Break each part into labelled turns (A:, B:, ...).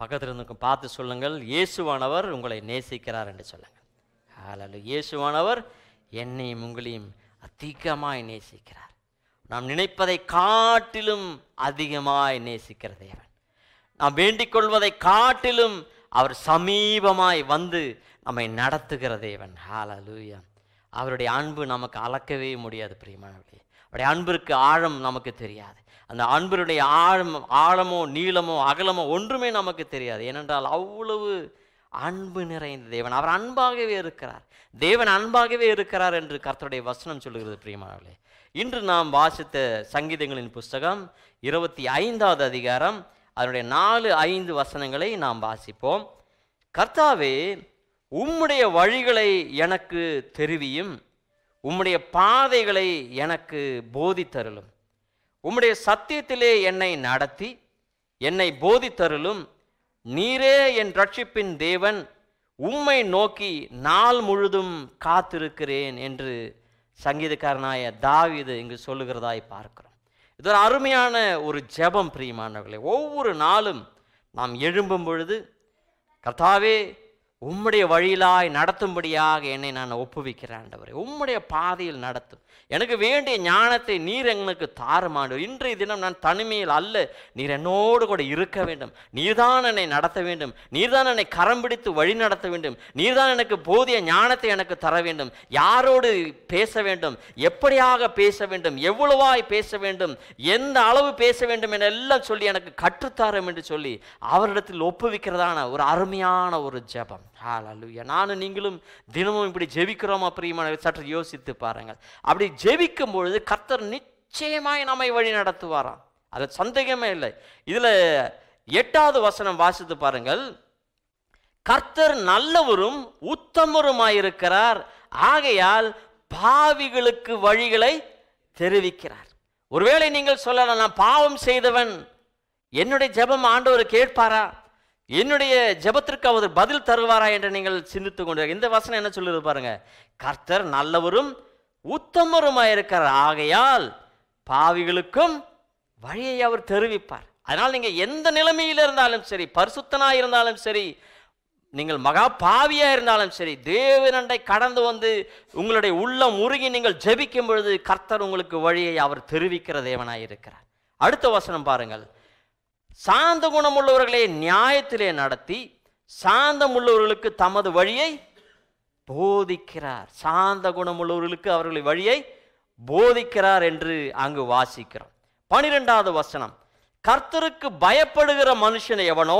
A: பக்கத்தில் இருந்துக்கும் பார்த்து சொல்லுங்கள், இயேசுவானவர் உங்களை நேசிக்கிறார் என்று சொல்லுங்கள். ஹல்லேலூயா. இயேசுவானவர் என்னையும் உங்களையும் அதிகமாய் நேசிக்கிறார். நாம் நினைப்பதை காட்டிலும் அதிகமாய் நேசிக்கிற தேவன். நாம் வேண்டிக் கொள்வதை காட்டிலும் அவர் சமீபமாய் வந்து நம்மை நடத்துகிற தேவன். ஹல்லேலூயா. அவருடைய அன்பு நமக்கு அளக்கவே முடியாது பிரியமானவர்களே. அவருடைய அன்பிற்கு ஆழம் நமக்கு தெரியாது. அந்த அன்பினுடைய ஆழமோ நீளமோ அகலமோ ஒன்றுமே நமக்கு தெரியாது. ஏனென்றால் அவ்வளவு அன்பு நிறைந்த தேவன். அவர் அன்பாகவே இருக்கிறார். தேவன் அன்பாகவே இருக்கிறார் என்று கர்த்தருடைய வசனம் சொல்லுகிறது பிரியமானவர்களே. இன்று நாம் வாசித்த சங்கீதங்களின் புஸ்தகம் 25வது அதிகாரம் அதனுடைய 4-5 வசனங்களை நாம் வாசிப்போம். கர்த்தாவே, உம்முடைய வழிகளை எனக்கு தெரிவியும், உம்முடைய பாதைகளை எனக்கு போதித்தருளும். உம்முடைய சத்தியத்திலே என்னை நடத்தி என்னை போதித்தருளும். நீரே என் ரட்சிப்பின் தேவன், உம்மை நோக்கி நாள் முழுதும் காத்திருக்கிறேன் என்று சங்கீதக்காரனாய தாவீது இங்கு சொல்லுகிறதாய் பார்க்கிறோம். இது ஒரு அருமையான ஒரு ஜெபம் பிரியமானவர்களே. ஒவ்வொரு நாளும் நாம் எழும்பும் பொழுது, கர்த்தாவே, உம்முடைய வழியிலாய் நடத்தும்படியாக என்னை நான் ஒப்புவிக்கிறேன் ஆண்டவரே. உம்முடைய பாதையில் நடத்தும். எனக்கு வேண்டிய ஞானத்தை நீர் எங்களுக்கு தாரும் ஆண்டவரே. இன்றைய தினம் நான் தனிமையில் அல்ல, நீர் என்னோடு கூட இருக்க வேண்டும். நீர்தான் என்னை நடத்த வேண்டும். நீர்தான் என்னை கரம் பிடித்து வழி நடத்த வேண்டும். நீர்தான் எனக்கு போதிய ஞானத்தை எனக்கு தர வேண்டும். யாரோடு பேச வேண்டும், எப்படியாக பேச வேண்டும், எவ்வளவாய் பேச வேண்டும், எந்த அளவு பேச வேண்டும் என எல்லாம் சொல்லி எனக்கு கற்றுத்தாரும் என்று சொல்லி அவரிடத்தில் ஒப்புவிக்கிறதான ஒரு அருமையான ஒரு ஜெபம். ஹல்லேலூயா. நானும் நீங்களும் தினமும் இப்படி ஜெபிக்கிறோமா பிரியமான? சற்று யோசித்து பாருங்கள். அப்படி ஜெபிக்கும் பொழுது கர்த்தர் நிச்சயமாய் நம்மை வழி நடத்துவாராம். அது சந்தேகமே இல்லை. இதுல 8வது வசனம் வாசித்து பாருங்கள். கர்த்தர் நல்லவரும் உத்தமருமாயிருக்கிறார், ஆகையால் பாவிகளுக்கு வழிகளை தெரிவிக்கிறார். ஒருவேளை நீங்கள் சொல்லலாம், நான் பாவம் செய்தவன், என்னுடைய ஜெபம் ஆண்டவர் கேட்பாரா, என்னுடைய ஜெபத்திற்கு அவர் பதில் தருவாரா என்று நீங்கள் சிந்தித்துக் கொண்டு, இந்த வசனம் என்ன சொல்லுது பாருங்க. கர்த்தர் நல்லவரும் உத்தமருமாயிருக்கிறார், ஆகையால் பாவிகளுக்கும் வழியை அவர் தெரிவிப்பார். அதனால் நீங்கள் எந்த நிலைமையில் இருந்தாலும் சரி, பரிசுத்தனாக இருந்தாலும் சரி, நீங்கள் மகா பாவியாக இருந்தாலும் சரி, தேவனண்டை கடந்து வந்து உங்களுடைய உள்ளம் உருகி நீங்கள் ஜெபிக்கும் பொழுது கர்த்தர் உங்களுக்கு வழியை அவர் தெரிவிக்கிற தேவனாய் இருக்கிறார். அடுத்த வசனம் பாருங்கள். சாந்த குணமுள்ளவர்களை நியாயத்திலே நடத்தி சாந்தம் உள்ளவர்களுக்கு தமது வழியை போதிக்கிறார். சாந்த குணமுள்ளவர்களுக்கு அவர்களுடைய வழியை போதிக்கிறார் என்று அங்கு வாசிக்கிறோம். 12வது வசனம். கர்த்தருக்கு பயப்படுகிற மனுஷன் எவனோ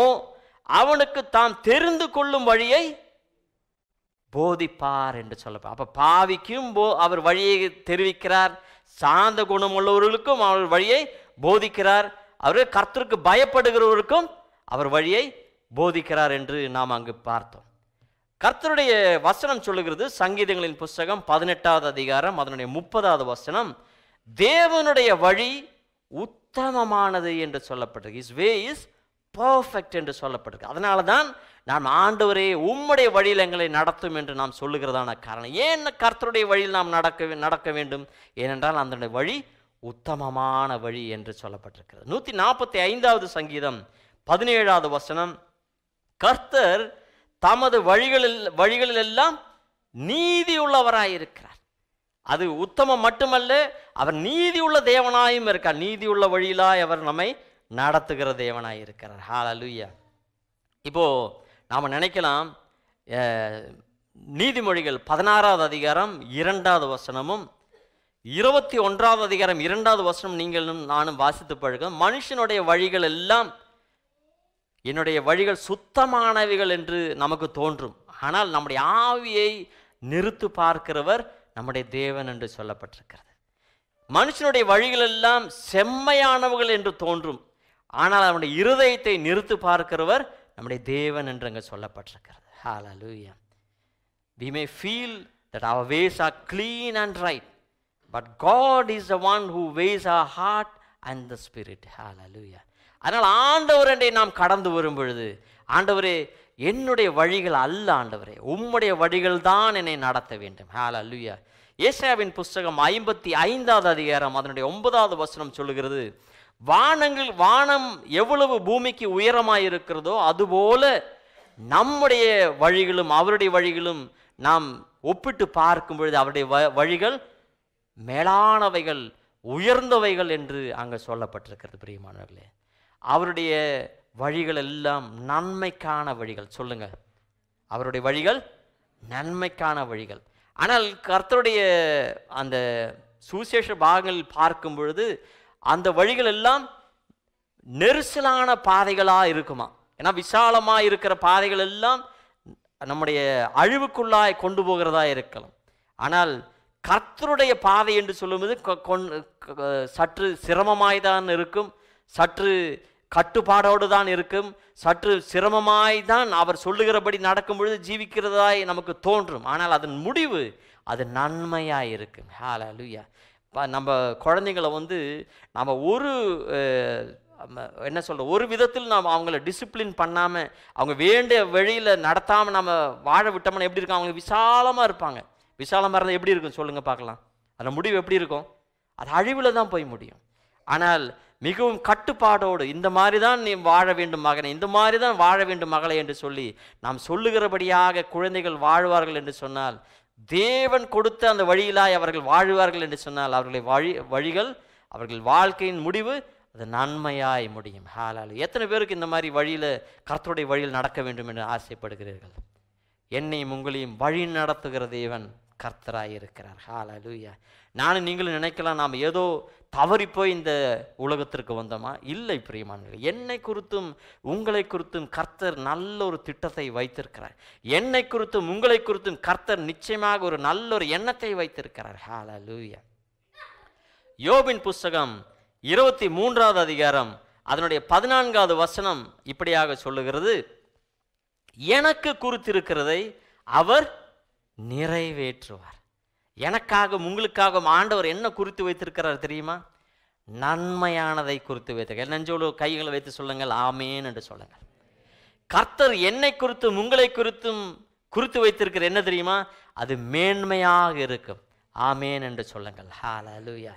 A: அவனுக்கு தாம் தெரிந்து கொள்ளும் வழியை போதிப்பார் என்று சொல்லப்பா. அப்ப பாவிக்கும் அவர் வழியை தெரிவிக்கிறார், சாந்த குணமுள்ளவர்களுக்கும் அவர் வழியை போதிக்கிறார், அவர் கர்த்தருக்கு பயப்படுகிறவருக்கும் அவர் வழியை போதிக்கிறார் என்று நாம் அங்கு பார்த்தோம். கர்த்தருடைய வசனம் சொல்லுகிறது, சங்கீதங்களின் புஸ்தகம் 18வது அதிகாரம் அதனுடைய 30வது வசனம், தேவனுடைய வழி உத்தமமானது என்று சொல்லப்பட்டிருக்கு. His way is perfect என்று சொல்லப்பட்டிருக்கு. அதனால தான் நாம் ஆண்டவரே உம்முடைய வழியில் எங்களை நடத்தும் என்று நாம் சொல்லுகிறதான காரணம். ஏன் கர்த்தருடைய வழியில் நாம் நடக்க வேண்டும்? ஏனென்றால் அந்த வழி உத்தமமான வழி என்று சொல்லப்பட்டிருக்கிறது. 145வது சங்கீதம் 17வது வசனம், கர்த்தர் தமது வழிகளில் எல்லாம் நீதி உள்ளவராயிருக்கிறார். அது உத்தமம் மட்டுமல்ல, அவர் நீதி உள்ள தேவனாயும் இருக்கார். நீதி உள்ள வழியிலாய் அவர் நம்மை நடத்துகிற தேவனாய் இருக்கிறார். ஹல்லேலூயா. இப்போ நாம் நினைக்கலாம், நீதிமொழிகள் 16வது அதிகாரம் 2வது வசனமும் 21வது அதிகாரம் 2வது வசனம் நீங்களும் நானும் வாசித்து பழகும். மனுஷனுடைய வழிகள் எல்லாம் என்னுடைய வழிகள் சுத்தமானவைகள் என்று நமக்கு தோன்றும், ஆனால் நம்முடைய ஆவியை நிறுத்து பார்க்கிறவர் நம்முடைய தேவன் என்று சொல்லப்பட்டிருக்கிறது. மனுஷனுடைய வழிகள் எல்லாம் செம்மையானவர்கள் என்று தோன்றும், ஆனால் அவனுடைய இருதயத்தை நிறுத்து பார்க்கிறவர் நம்முடைய தேவன் என்று அங்கே சொல்லப்பட்டிருக்கிறது. ஹல்லேலூயா. We may feel that our ways are clean and right, but God is the one who weighs our heart and the spirit. Hallelujah. அதனால் ஆண்டவரண்டை நாம் கடந்து வரும் பொழுது, ஆண்டவரே என்னுடைய வழிகள் அல்ல ஆண்டவரே, உம்முடைய வழிகள் தான் என்னை நடத்த வேண்டும். ஹல்லேலூயா. ஏசாயாவின் புஸ்தகம் 55வது அதிகாரம் அதனுடைய 9வது வசனம் சொல்லுகிறது, வானம் எவ்வளவு பூமிக்கு உயரமாய் இருக்கிறதோ அதுபோல நம்முடைய வழிகளும் அவருடைய வழிகளும் நாம் ஒப்பிட்டு பார்க்கும் பொழுது அவருடைய வழிகள் மேலானவைகள், உயர்ந்தவைகள் என்று அங்கே சொல்லப்பட்டிருக்கிறது. பிரியமானவர்களே, அவருடைய வழிகள் எல்லாம் நன்மைக்கான வழிகள். சொல்லுங்க, அவருடைய வழிகள் நன்மைக்கான வழிகள். ஆனால் கர்த்தருடைய அந்த சுவிசேஷ பாகங்கள் பார்க்கும் பொழுது அந்த வழிகள் எல்லாம் நெரிசலான பாதைகளாக இருக்குமா. ஏன்னா விசாலமாக இருக்கிற பாதைகள் எல்லாம் நம்முடைய அழிவுக்குள்ளாய் கொண்டு போகிறதா இருக்கலாம். ஆனால் கர்த்தருடைய பாதை என்று சொல்லும்போது சற்று சிரமமாய்தான் இருக்கும், சற்று கட்டுப்பாடோடு தான் இருக்கும், சற்று சிரமமாய்தான் அவர் சொல்லுகிறபடி நடக்கும் பொழுது ஜீவிக்கிறதாய் நமக்கு தோன்றும். ஆனால் அதன் முடிவு அது நன்மையாக இருக்கும். ஹல்லேலூயா. நம்ம குழந்தைங்களை நம்ம ஒரு விதத்தில் நாம் அவங்கள டிசிப்ளின் பண்ணாமல் அவங்க வேண்டிய வழியில் நடத்தாமல் நம்ம வாழ விட்டோம்னா எப்படி இருக்கும்? அவங்க விசாலமாக இருப்பாங்க. விசாலமாக இருந்தால் எப்படி இருக்கும் சொல்லுங்கள் பார்க்கலாம். அதில் முடிவு எப்படி இருக்கும்? அது அழிவில் தான் போய் முடியும். ஆனால் மிகவும் கட்டுப்பாடோடு இந்த மாதிரி தான் நீ வாழ வேண்டும் மகனே, இந்த மாதிரி தான் வாழ வேண்டும் மகளே என்று சொல்லி நாம் சொல்லுகிறபடியாக குழந்தைகள் வாழ்வார்கள் என்று சொன்னால், தேவன் கொடுத்த அந்த வழியிலாய் அவர்கள் வாழ்வார்கள் என்று சொன்னால், அவர்களை வழிகள் அவர்கள் வாழ்க்கையின் முடிவு அது நன்மையாய் முடியும். ஹல்லேலூயா. எத்தனை பேருக்கு இந்த மாதிரி வழியில் கர்த்தருடைய வழியில் நடக்க வேண்டும் என்று ஆசைப்படுகிறீர்கள்? என்னையும் உங்களையும் வழி நடத்துகிற தேவன் கர்த்தராய் இருக்கிறார். ஹல்லேலூயா. நானும் நீங்களும் நினைக்கலாம் நாம் ஏதோ தவறி போய் இந்த உலகத்திற்கு வந்தோமா? இல்லை பிரியமானவர்களே, என்னை குறித்தும் உங்களை குறித்தும் கர்த்தர் நல்ல ஒரு திட்டத்தை வைத்திருக்கிறார். என்னை குறித்தும் உங்களை குறித்தும் கர்த்தர் நிச்சயமாக ஒரு நல்ல ஒரு எண்ணத்தை வைத்திருக்கிறார். ஹல்லேலூயா. யோபின் புஸ்தகம் 23வது அதிகாரம் அதனுடைய 14வது வசனம் இப்படியாக சொல்லுகிறது, எனக்கு குறித்திருக்கிறதை அவர் நிறைவேற்றுவார். எனக்காக உங்களுக்காக ஆண்டவர் என்ன குறித்து வைத்திருக்கிறார் தெரியுமா? நன்மையானதை குறித்து வைத்திருக்கிறார். நெஞ்சோடு கைகளை வைத்து சொல்லுங்கள், ஆமேன் என்று சொல்லுங்கள். கர்த்தர் என்னை குறித்தும் உங்களை குறித்தும் குறித்து வைத்திருக்கிற என்ன தெரியுமா? அது மேன்மையாக இருக்கும். ஆமேன் என்று சொல்லுங்கள். ஹல்லேலூயா.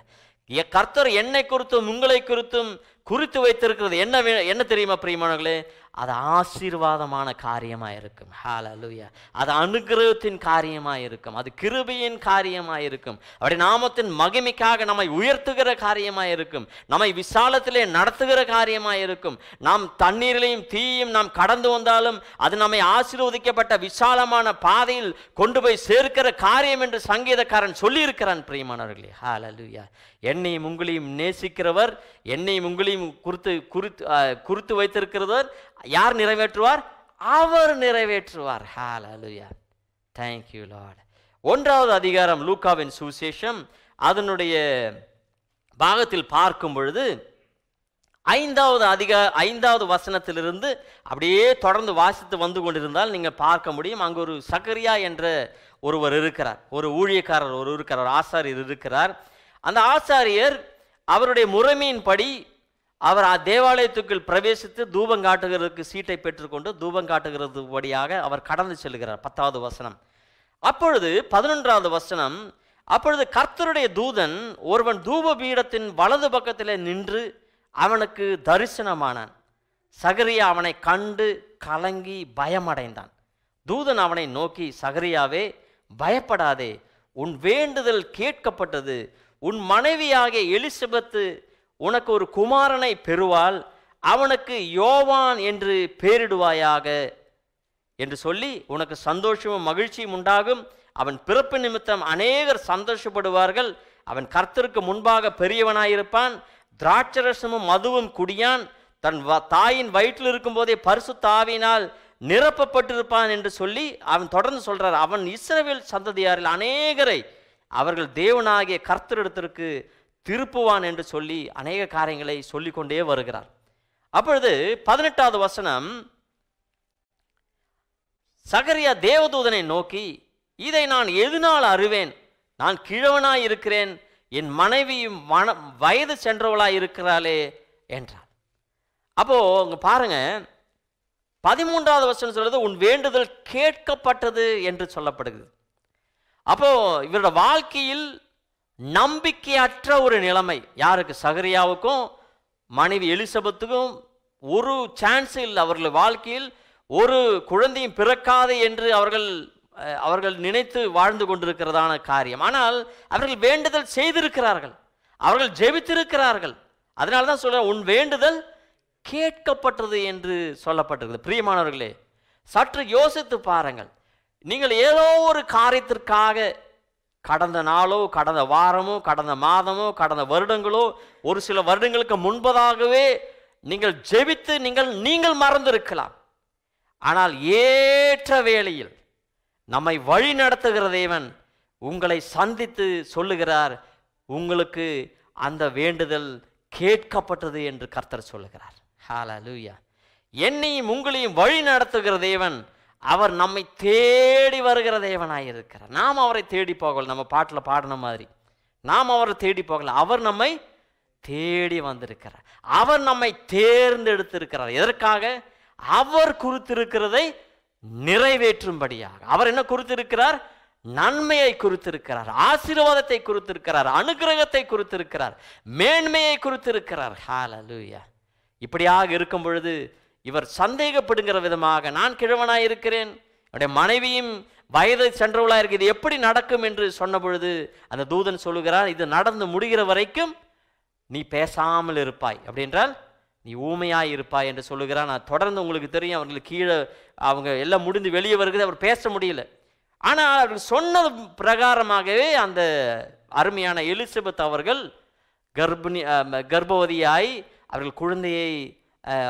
A: கர்த்தர் என்னை குறித்தும் உங்களை குறித்தும் குறித்து வைத்திருக்கிறது என்ன தெரியுமா பிரியமானவர்களே? அது ஆசீர்வாதமான காரியமாக இருக்கும். ஹல்லேலூயா. அது அனுக்கிரகத்தின் காரியமாக இருக்கும், அது கிருபையின் காரியமாக இருக்கும், அவருடைய நாமத்தின் மகிமைக்காக நம்மை உயர்த்துகிற காரியமாக இருக்கும், நம்மை விசாலத்திலே நடத்துகிற காரியமாக இருக்கும். நாம் தண்ணீரிலையும் தீயும் நாம் கடந்து வந்தாலும் அது நம்மை ஆசீர்வதிக்கப்பட்ட விசாலமான பாதையில் கொண்டு போய் சேர்க்கிற காரியம் என்று சங்கீதக்காரன் சொல்லியிருக்கிறான். பிரியமானவர்களே, ஹல்லேலூயா. என்னையும் உங்களையும் நேசிக்கிறவர், என்னையும் உங்களையும் குறித்து வைத்திருக்கிறவர் யார் நிறைவேற்றுவார்? அவர் நிறைவேற்றுவார். ஹல்லேலூயா. Thank you Lord. 1வது அதிகாரம் லூக்காவின் சுவிசேஷம் அதனுடைய பாகத்தில் பார்க்கும் பொழுது 5வது வசனத்திலிருந்து அப்படியே தொடர்ந்து வாசித்து வந்து கொண்டிருந்தால் நீங்கள் பார்க்க முடியும். அங்கு ஒரு சகரியா என்ற ஒருவர் இருக்கிறார், ஒரு ஊழியக்காரர் இருக்கிறார், ஆசாரியர் இருக்கிறார். அந்த ஆசாரியர் அவருடைய முறைமையின்படி அவர் தேவாலயத்துக்குள் பிரவேசித்து தூபம் காட்டுகிறதுக்கு சீட்டை பெற்றுக்கொண்டு தூபம் காட்டுகிறது படியாக அவர் கடந்து செல்கிறார். 10வது வசனம். அப்பொழுது 11வது வசனம், அப்பொழுது கர்த்தருடைய தூதன் ஒருவன் தூப பீடத்தின் வலது பக்கத்தில் நின்று அவனுக்கு தரிசனமானான். சகரியா அவனை கண்டு கலங்கி பயமடைந்தான். தூதன் அவனை நோக்கி, சகரியாவே பயப்படாதே, உன் வேண்டுதல் கேட்கப்பட்டது, உன் மனைவியாகிய எலிசபெத்து உனக்கு ஒரு குமாரனை பெறுவாள், அவனுக்கு யோவான் என்று பெயரிடுவாயாக என்று சொல்லி உனக்கு சந்தோஷமும் மகிழ்ச்சியும் உண்டாகும். அவன் பிறப்பு நிமித்தம் அநேகர் சந்தோஷப்படுவார்கள். அவன் கர்த்தருக்கு முன்பாக பெரியவனாயிருப்பான், திராட்சரசமும் மதுவும் குடியான், தன் தாயின் வயிற்றில் இருக்கும் போதே பரிசுத்த ஆவியினால் நிரப்பப்பட்டிருப்பான் என்று சொல்லி அவன் தொடர்ந்து சொல்றார். அவன் இஸ்ரவேல் சந்ததியாரில் அநேகரை அவர்கள் தேவனாகிய கர்த்தரிடத்திற்கு திருப்புவான் என்று சொல்லி அநேக காரியங்களை சொல்லிக்கொண்டே வருகிறார். அப்பொழுது 18வது வசனம், சகரியா தேவதூதனை நோக்கி, இதை நான் எதனால் அறிவேன்? நான் கிழவனாய் இருக்கிறேன், என் மனைவியும் வயது சென்றவளாய் இருக்கிறாளே என்றார். அப்போ இங்க பாருங்க, 13வது வசனம் சொல்றது உன் வேண்டுதல் கேட்கப்பட்டது என்று சொல்லப்படுகிறது. அப்போ இவரோட வாழ்க்கையில் நம்பிக்கையற்ற ஒரு நிலைமை. யாருக்கு? சகரியாவுக்கும் மனைவி எலிசபெத்துக்கும் ஒரு சான்ஸ் இல்லை. அவர்கள் வாழ்க்கையில் ஒரு குழந்தையும் பிறக்காது என்று அவர்கள் நினைத்து வாழ்ந்து கொண்டிருக்கிறதான காரியம். ஆனால் அவர்கள் வேண்டுதல் செய்திருக்கிறார்கள், அவர்கள் ஜெபித்திருக்கிறார்கள். அதனால தான் சொல்ற உன் வேண்டுதல் கேட்கப்பட்டது என்று சொல்லப்பட்டிருக்கிறது. பிரியமானவர்களே, சற்று யோசித்து பாருங்கள். நீங்கள் ஏதோ ஒரு காரியத்திற்காக கடந்த நாளோ, கடந்த வாரமோ, கடந்த மாதமோ, கடந்த வருடங்களோ, ஒரு சில வருடங்களுக்கு முன்பதாகவே நீங்கள் ஜெபித்து நீங்கள் மறந்திருக்கலாம். ஆனால் ஏற்ற வேளையில் நம்மை வழி நடத்துகிற தேவன் உங்களை சந்தித்து சொல்லுகிறார், உங்களுக்கு அந்த வேண்டுதல் கேட்கப்பட்டது என்று கர்த்தர் சொல்லுகிறார். ஹல்லேலூயா. என்னையும் உங்களையும் வழி நடத்துகிற தேவன் அவர் நம்மை தேடி வருகிற தேவனாயிருக்கிறார். நாம் அவரை தேடி போகல, நம்ம பாட்டில் பாடின மாதிரி நாம் அவரை தேடி போகல, அவர் நம்மை தேடி வந்திருக்கிறார். அவர் நம்மை தேர்ந்தெடுத்திருக்கிறார். எதற்காக? அவர் குறித்திருக்கிறதை நிறைவேற்றும்படியாக. அவர் என்ன குறித்திருக்கிறார்? நன்மையை குறித்திருக்கிறார், ஆசீர்வாதத்தை குறித்திருக்கிறார், அனுகிரகத்தை குறித்திருக்கிறார், மேன்மையை குறித்திருக்கிறார். ஹல்லேலூயா. இப்படியாக இருக்கும் பொழுது இவர் சந்தேகப்படுகிற விதமாக, நான் கிழவனாய் இருக்கிறேன், என்னுடைய மனைவியும் வயதை சென்றவளாக இருக்கு, இது எப்படி நடக்கும் என்று சொன்ன பொழுது அந்த தூதன் சொல்லுகிறார், இது நடந்து முடிகிற வரைக்கும் நீ பேசாமல் இருப்பாய், அப்படின்றால் நீ ஊமையாய் இருப்பாய் என்று சொல்லுகிறார். நான் தொடர்ந்து உங்களுக்கு தெரியும், அவர்களுக்கு கீழே அவங்க எல்லாம் முடிந்து வெளியே வருகிறது, அவர் பேச முடியல. ஆனால் அவர்கள் சொன்னது பிரகாரமாகவே அந்த அருமையான எலிசபெத் அவர்கள் கர்ப்பவதியாய் அவர்கள் குழந்தையை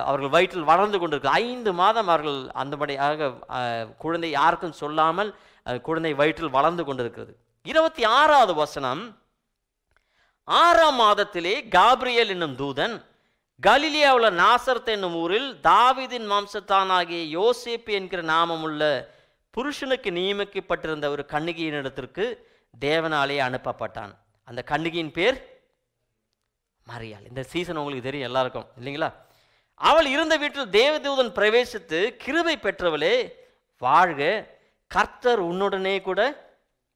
A: அவர்கள் வயிற்றில் வளர்ந்து கொண்டிருக்க 5 மாதம் அவர்கள் அந்தபடியாக குழந்தை யாருக்கும் சொல்லாமல் குழந்தை வயிற்றில் வளர்ந்து கொண்டிருக்கிறது. 26வது வசனம், 6ஆம் மாதத்திலே காபிரியேல் என்னும் தூதன் கலிலேயாவில் நாசரத் என்னும் ஊரில் தாவீதின் வம்சத்தானாகிய யோசேப்பு என்கிற நாமமுள்ள புருஷனுக்கு நியமிக்கப்பட்டிருந்த ஒரு கன்னிகையின் இடத்திற்கு தேவனாலே அனுப்பப்பட்டான். அந்த கன்னிகையின் பேர் மரியாள். இந்த சீசன் உங்களுக்கு தெரியும் எல்லாருக்கும் இல்லைங்களா? அவள் இருந்த வீட்டில் தேவதூதன் பிரவேசித்து, கிருபை பெற்றவளே வாழ்க, கர்த்தர் உன்னுடனே கூட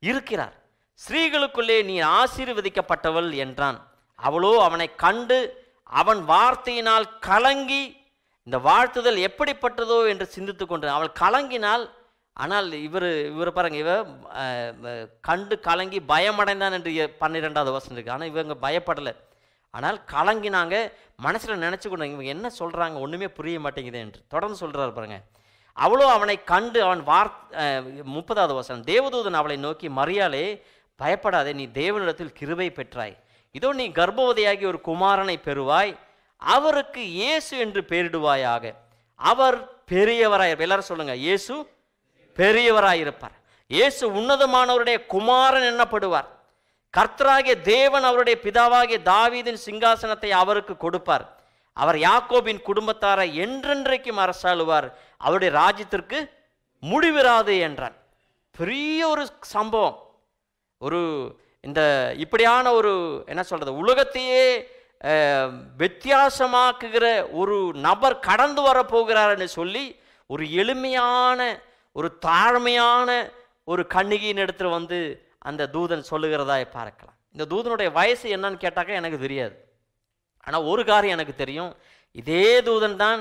A: இருக்கிறார், ஸ்ரீகளுக்குள்ளே நீ ஆசீர்வதிக்கப்பட்டவள் என்றான். அவளோ அவனை கண்டு அவன் வார்த்தையினால் கலங்கி, இந்த வாழ்த்துதல் எப்படிப்பட்டதோ என்று சிந்தித்து கொண்டு அவள் கலங்கினாள். ஆனால் இவர் பாருங்க, இவ கண்டு கலங்கி பயமடைந்தான் என்று 12வது வசனம் இருக்கு. ஆனால் இவங்க பயப்படலை, ஆனால் கலங்கினாங்க, மனசில் நினச்சி கொண்டாங்க, இவங்க என்ன சொல்கிறாங்க ஒன்றுமே புரிய மாட்டேங்குது என்று தொடர்ந்து சொல்கிறார் பாருங்க. அவளோ அவனை கண்டு அவன் 30வது வசனம், தேவதூதன் அவளை நோக்கி, மரியாளே பயப்படாதே, நீ தேவனிடத்தில் கிருபை பெற்றாய், இதோ நீ கர்ப்பவதியாகி ஒரு குமாரனை பெறுவாய், அவருக்கு இயேசு என்று பெயரிடுவாயாக, அவர் பெரியவராயிருப்பார். எல்லாரும் சொல்லுங்க, இயேசு பெரியவராயிருப்பார். இயேசு உன்னதமானவருடைய குமாரன் என்னப்படுவார். கர்த்தராகிய தேவன் அவருடைய பிதாவாகிய தாவீதின் சிங்காசனத்தை அவருக்கு கொடுப்பார். அவர் யாக்கோபின் குடும்பத்தாரை என்றென்றைக்கும் அரசாளுவார், அவருடைய ராஜ்யத்திற்கு முடிவிராது என்றான். பெரிய ஒரு சம்பவம். ஒரு இந்த இப்படியான ஒரு என்ன சொல்றது, உலகத்தையே வித்தியாசமாக்குகிற ஒரு நபர் கடந்து வரப்போகிறார் என்று சொல்லி ஒரு எளிமையான ஒரு தாழ்மையான ஒரு கன்னிகையின் இடத்துல வந்து அந்த தூதன் சொல்லுகிறதா பார்க்கலாம். இந்த தூதனுடைய வயசு என்னன்னு கேட்டாக்க எனக்கு தெரியாது. ஆனால் ஒரு காரியம் எனக்கு தெரியும், இதே தூதன் தான்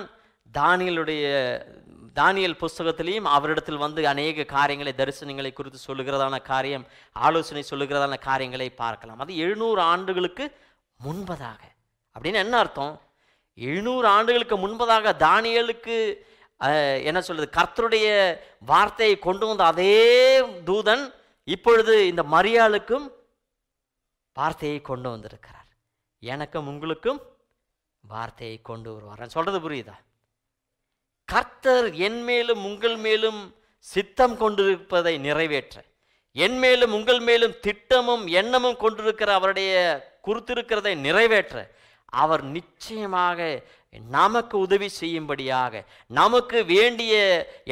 A: தானியேல் புஸ்தகத்திலையும் அவரிடத்தில் வந்து அநேக காரியங்களை, தரிசனங்களை குறித்து சொல்லுகிறதான காரியம், ஆலோசனை சொல்லுகிறதான காரியங்களை பார்க்கலாம். அது 700 ஆண்டுகளுக்கு முன்பதாக. அப்படின்னு என்ன அர்த்தம்? 700 ஆண்டுகளுக்கு முன்பதாக தானியேலுக்கு என்ன சொல்றது, கர்த்தருடைய வார்த்தையை கொண்டு வந்த அதே தூதன் இப்பொழுது இந்த மரியாளுக்கும் வார்த்தையை கொண்டு வந்திருக்கிறார். எனக்கும் உங்களுக்கும் வார்த்தையை கொண்டு வருவார். சொல்றது புரியுதா? கர்த்தர் என் மேலும் உங்கள் மேலும் சித்தம் கொண்டிருப்பதை நிறைவேற்ற, என் மேலும் உங்கள் மேலும் திட்டமும் எண்ணமும் கொண்டிருக்கிற அவருடைய குறித்திருக்கிறதை நிறைவேற்ற அவர் நிச்சயமாக நமக்கு உதவி செய்யும்படியாக, நமக்கு வேண்டிய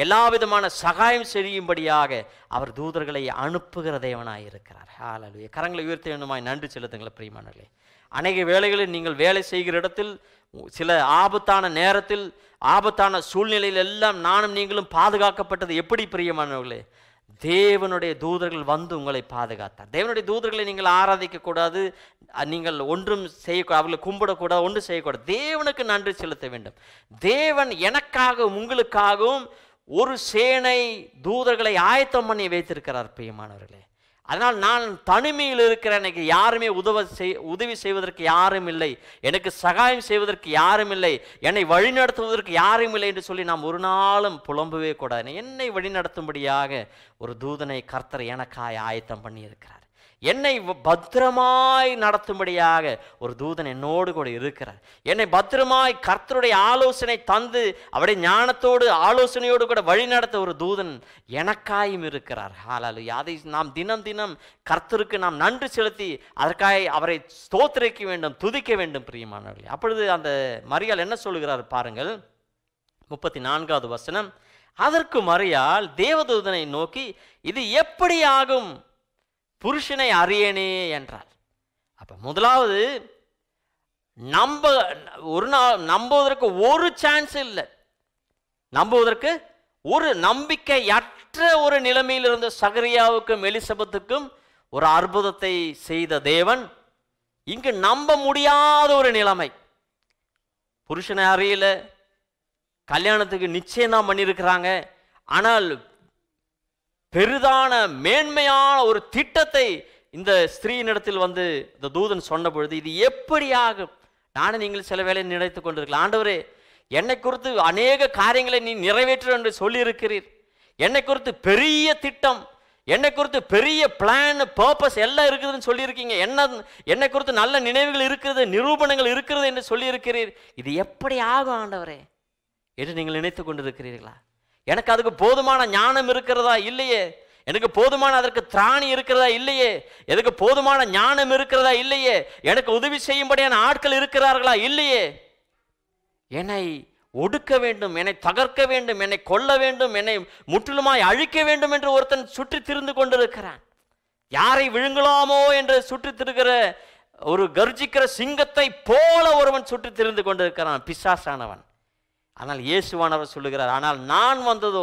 A: எல்லா விதமான சகாயம் செய்யும்படியாக அவர் தூதர்களை அனுப்புகிற தேவனாயிருக்கிறார். ஹல்லேலூயா. கரங்களை உயர்த்த வேண்டுமாய் நன்றி செலுத்துங்களே பிரியமானவர்களே. அநேக வேளைகளில் நீங்கள் வேலை செய்கிற இடத்தில், சில ஆபத்தான நேரத்தில், ஆபத்தான சூழ்நிலையில் எல்லாம் நானும் நீங்களும் பாதுகாக்கப்பட்டது எப்படி பிரியமானவர்களே? தேவனுடைய தூதர்கள் வந்து உங்களை பாதுகாத்தார். தேவனுடைய தூதர்களை நீங்கள் ஆராதிக்கக்கூடாது, நீங்கள் ஒன்றும் செய்யக்கூடாது, அவர்களை கும்பிடக்கூடாது, ஒன்றும் செய்யக்கூடாது. தேவனுக்கு நன்றி செலுத்த வேண்டும். தேவன் எனக்காகவும் உங்களுக்காகவும் ஒரு சேனை தூதர்களை ஆயத்தம் பண்ணி வைத்திருக்கிறார் பிரியமானவர்களே. அதனால் நான் தனிமையில் இருக்கிறேன், எனக்கு யாருமே உதவி செய்வதற்கு யாரும் இல்லை, எனக்கு சகாயம் செய்வதற்கு யாரும் இல்லை, என்னை வழிநடத்துவதற்கு யாரும் இல்லை என்று சொல்லி நாம் ஒரு நாளும் புலம்பவே கூடாது. என்னை வழிநடத்தும்படியாக ஒரு தூதனை கர்த்தர் எனக்காய் ஆயத்தம் பண்ணி இருக்கிறார். என்னை பத்திரமாய் நடத்தும்படியாக ஒரு தூதன் என்னோடு கூட இருக்கிறார். என்னை பத்திரமாய் கர்த்தருடைய ஆலோசனை தந்து அவருடைய ஞானத்தோடு ஆலோசனையோடு கூட வழி நடத்த ஒரு தூதன் எனக்காயும் இருக்கிறார். ஹல்லேலூயா. அதை நாம் தினம் தினம் கர்த்தருக்கு நாம் நன்றி செலுத்தி அதற்காக அவரை ஸ்தோத்திரிக்க வேண்டும், துதிக்க வேண்டும் பிரியமானவர்களே. அப்பொழுது அந்த மரியாள் என்ன சொல்லுகிறார் பாருங்கள், 34வது வசனம். அதற்கு மரியாள் தேவதூதனை நோக்கி, இது எப்படி ஆகும், புருஷனை அறியேனே என்றாள். அப்ப முதலாவது நம்புவதற்கு ஒரு சான்ஸ் இல்லை, நம்புவதற்கு ஒரு நம்பிக்கையற்ற ஒரு நிலைமையில் இருந்த சகரியாவுக்கும் எலிசபெத்துக்கும் ஒரு அற்புதத்தை செய்த தேவன் இங்கு நம்ப முடியாத ஒரு நிலைமை. புருஷனை அறியல, கல்யாணத்துக்கு நிச்சயம் தான் பண்ணியிருக்கிறாங்க, ஆனால் பெரிதான மேன்மையான ஒரு திட்டத்தை இந்த ஸ்திரீனிடத்தில் வந்து இந்த தூதன் சொன்ன பொழுது இது எப்படி ஆகும். நானும் நீங்கள் சில வேளை நினைத்து கொண்டிருக்கலாம், ஆண்டவரே என்னை குறித்து அநேக காரியங்களை நீ நிறைவேற்று என்று சொல்லியிருக்கிறீர், என்னை குறித்து பெரிய திட்டம், என்னை குறித்து பெரிய பிளான் பர்பஸ் எல்லாம் இருக்குதுன்னு சொல்லியிருக்கீங்க, என்னை குறித்து நல்ல நினைவுகள் இருக்கிறது, நிரூபணங்கள் இருக்கிறது என்று சொல்லியிருக்கிறீர், இது எப்படி ஆகும் ஆண்டவரே என்று நீங்கள் நினைத்து கொண்டிருக்கிறீர்களா? எனக்கு அதுக்கு போதுமான ஞானம் இருக்கிறதா இல்லையே, எனக்கு போதுமான அதற்கு திராணி இருக்கிறதா இல்லையே, எனக்கு போதுமான ஞானம் இருக்கிறதா இல்லையே, எனக்கு உதவி செய்யும்படியான ஆட்கள் இருக்கிறார்களா இல்லையே, என்னை ஒடுக்க வேண்டும், என்னை தகர்க்க வேண்டும், என்னை கொல்ல வேண்டும், என்னை முற்றிலுமாய் அழிக்க வேண்டும் என்று ஒருத்தன் சுற்றி திரிந்து கொண்டிருக்கிறான். யாரை விழுங்கலாமோ என்று சுற்றி திருக்கிற ஒரு கர்ஜிக்கிற சிங்கத்தை போல ஒருவன் சுற்றி திரிந்து கொண்டிருக்கிறான், பிசாசானவன். ஆனால் இயேசுவானவர் சொல்லுகிறார், ஆனால் நான் வந்ததோ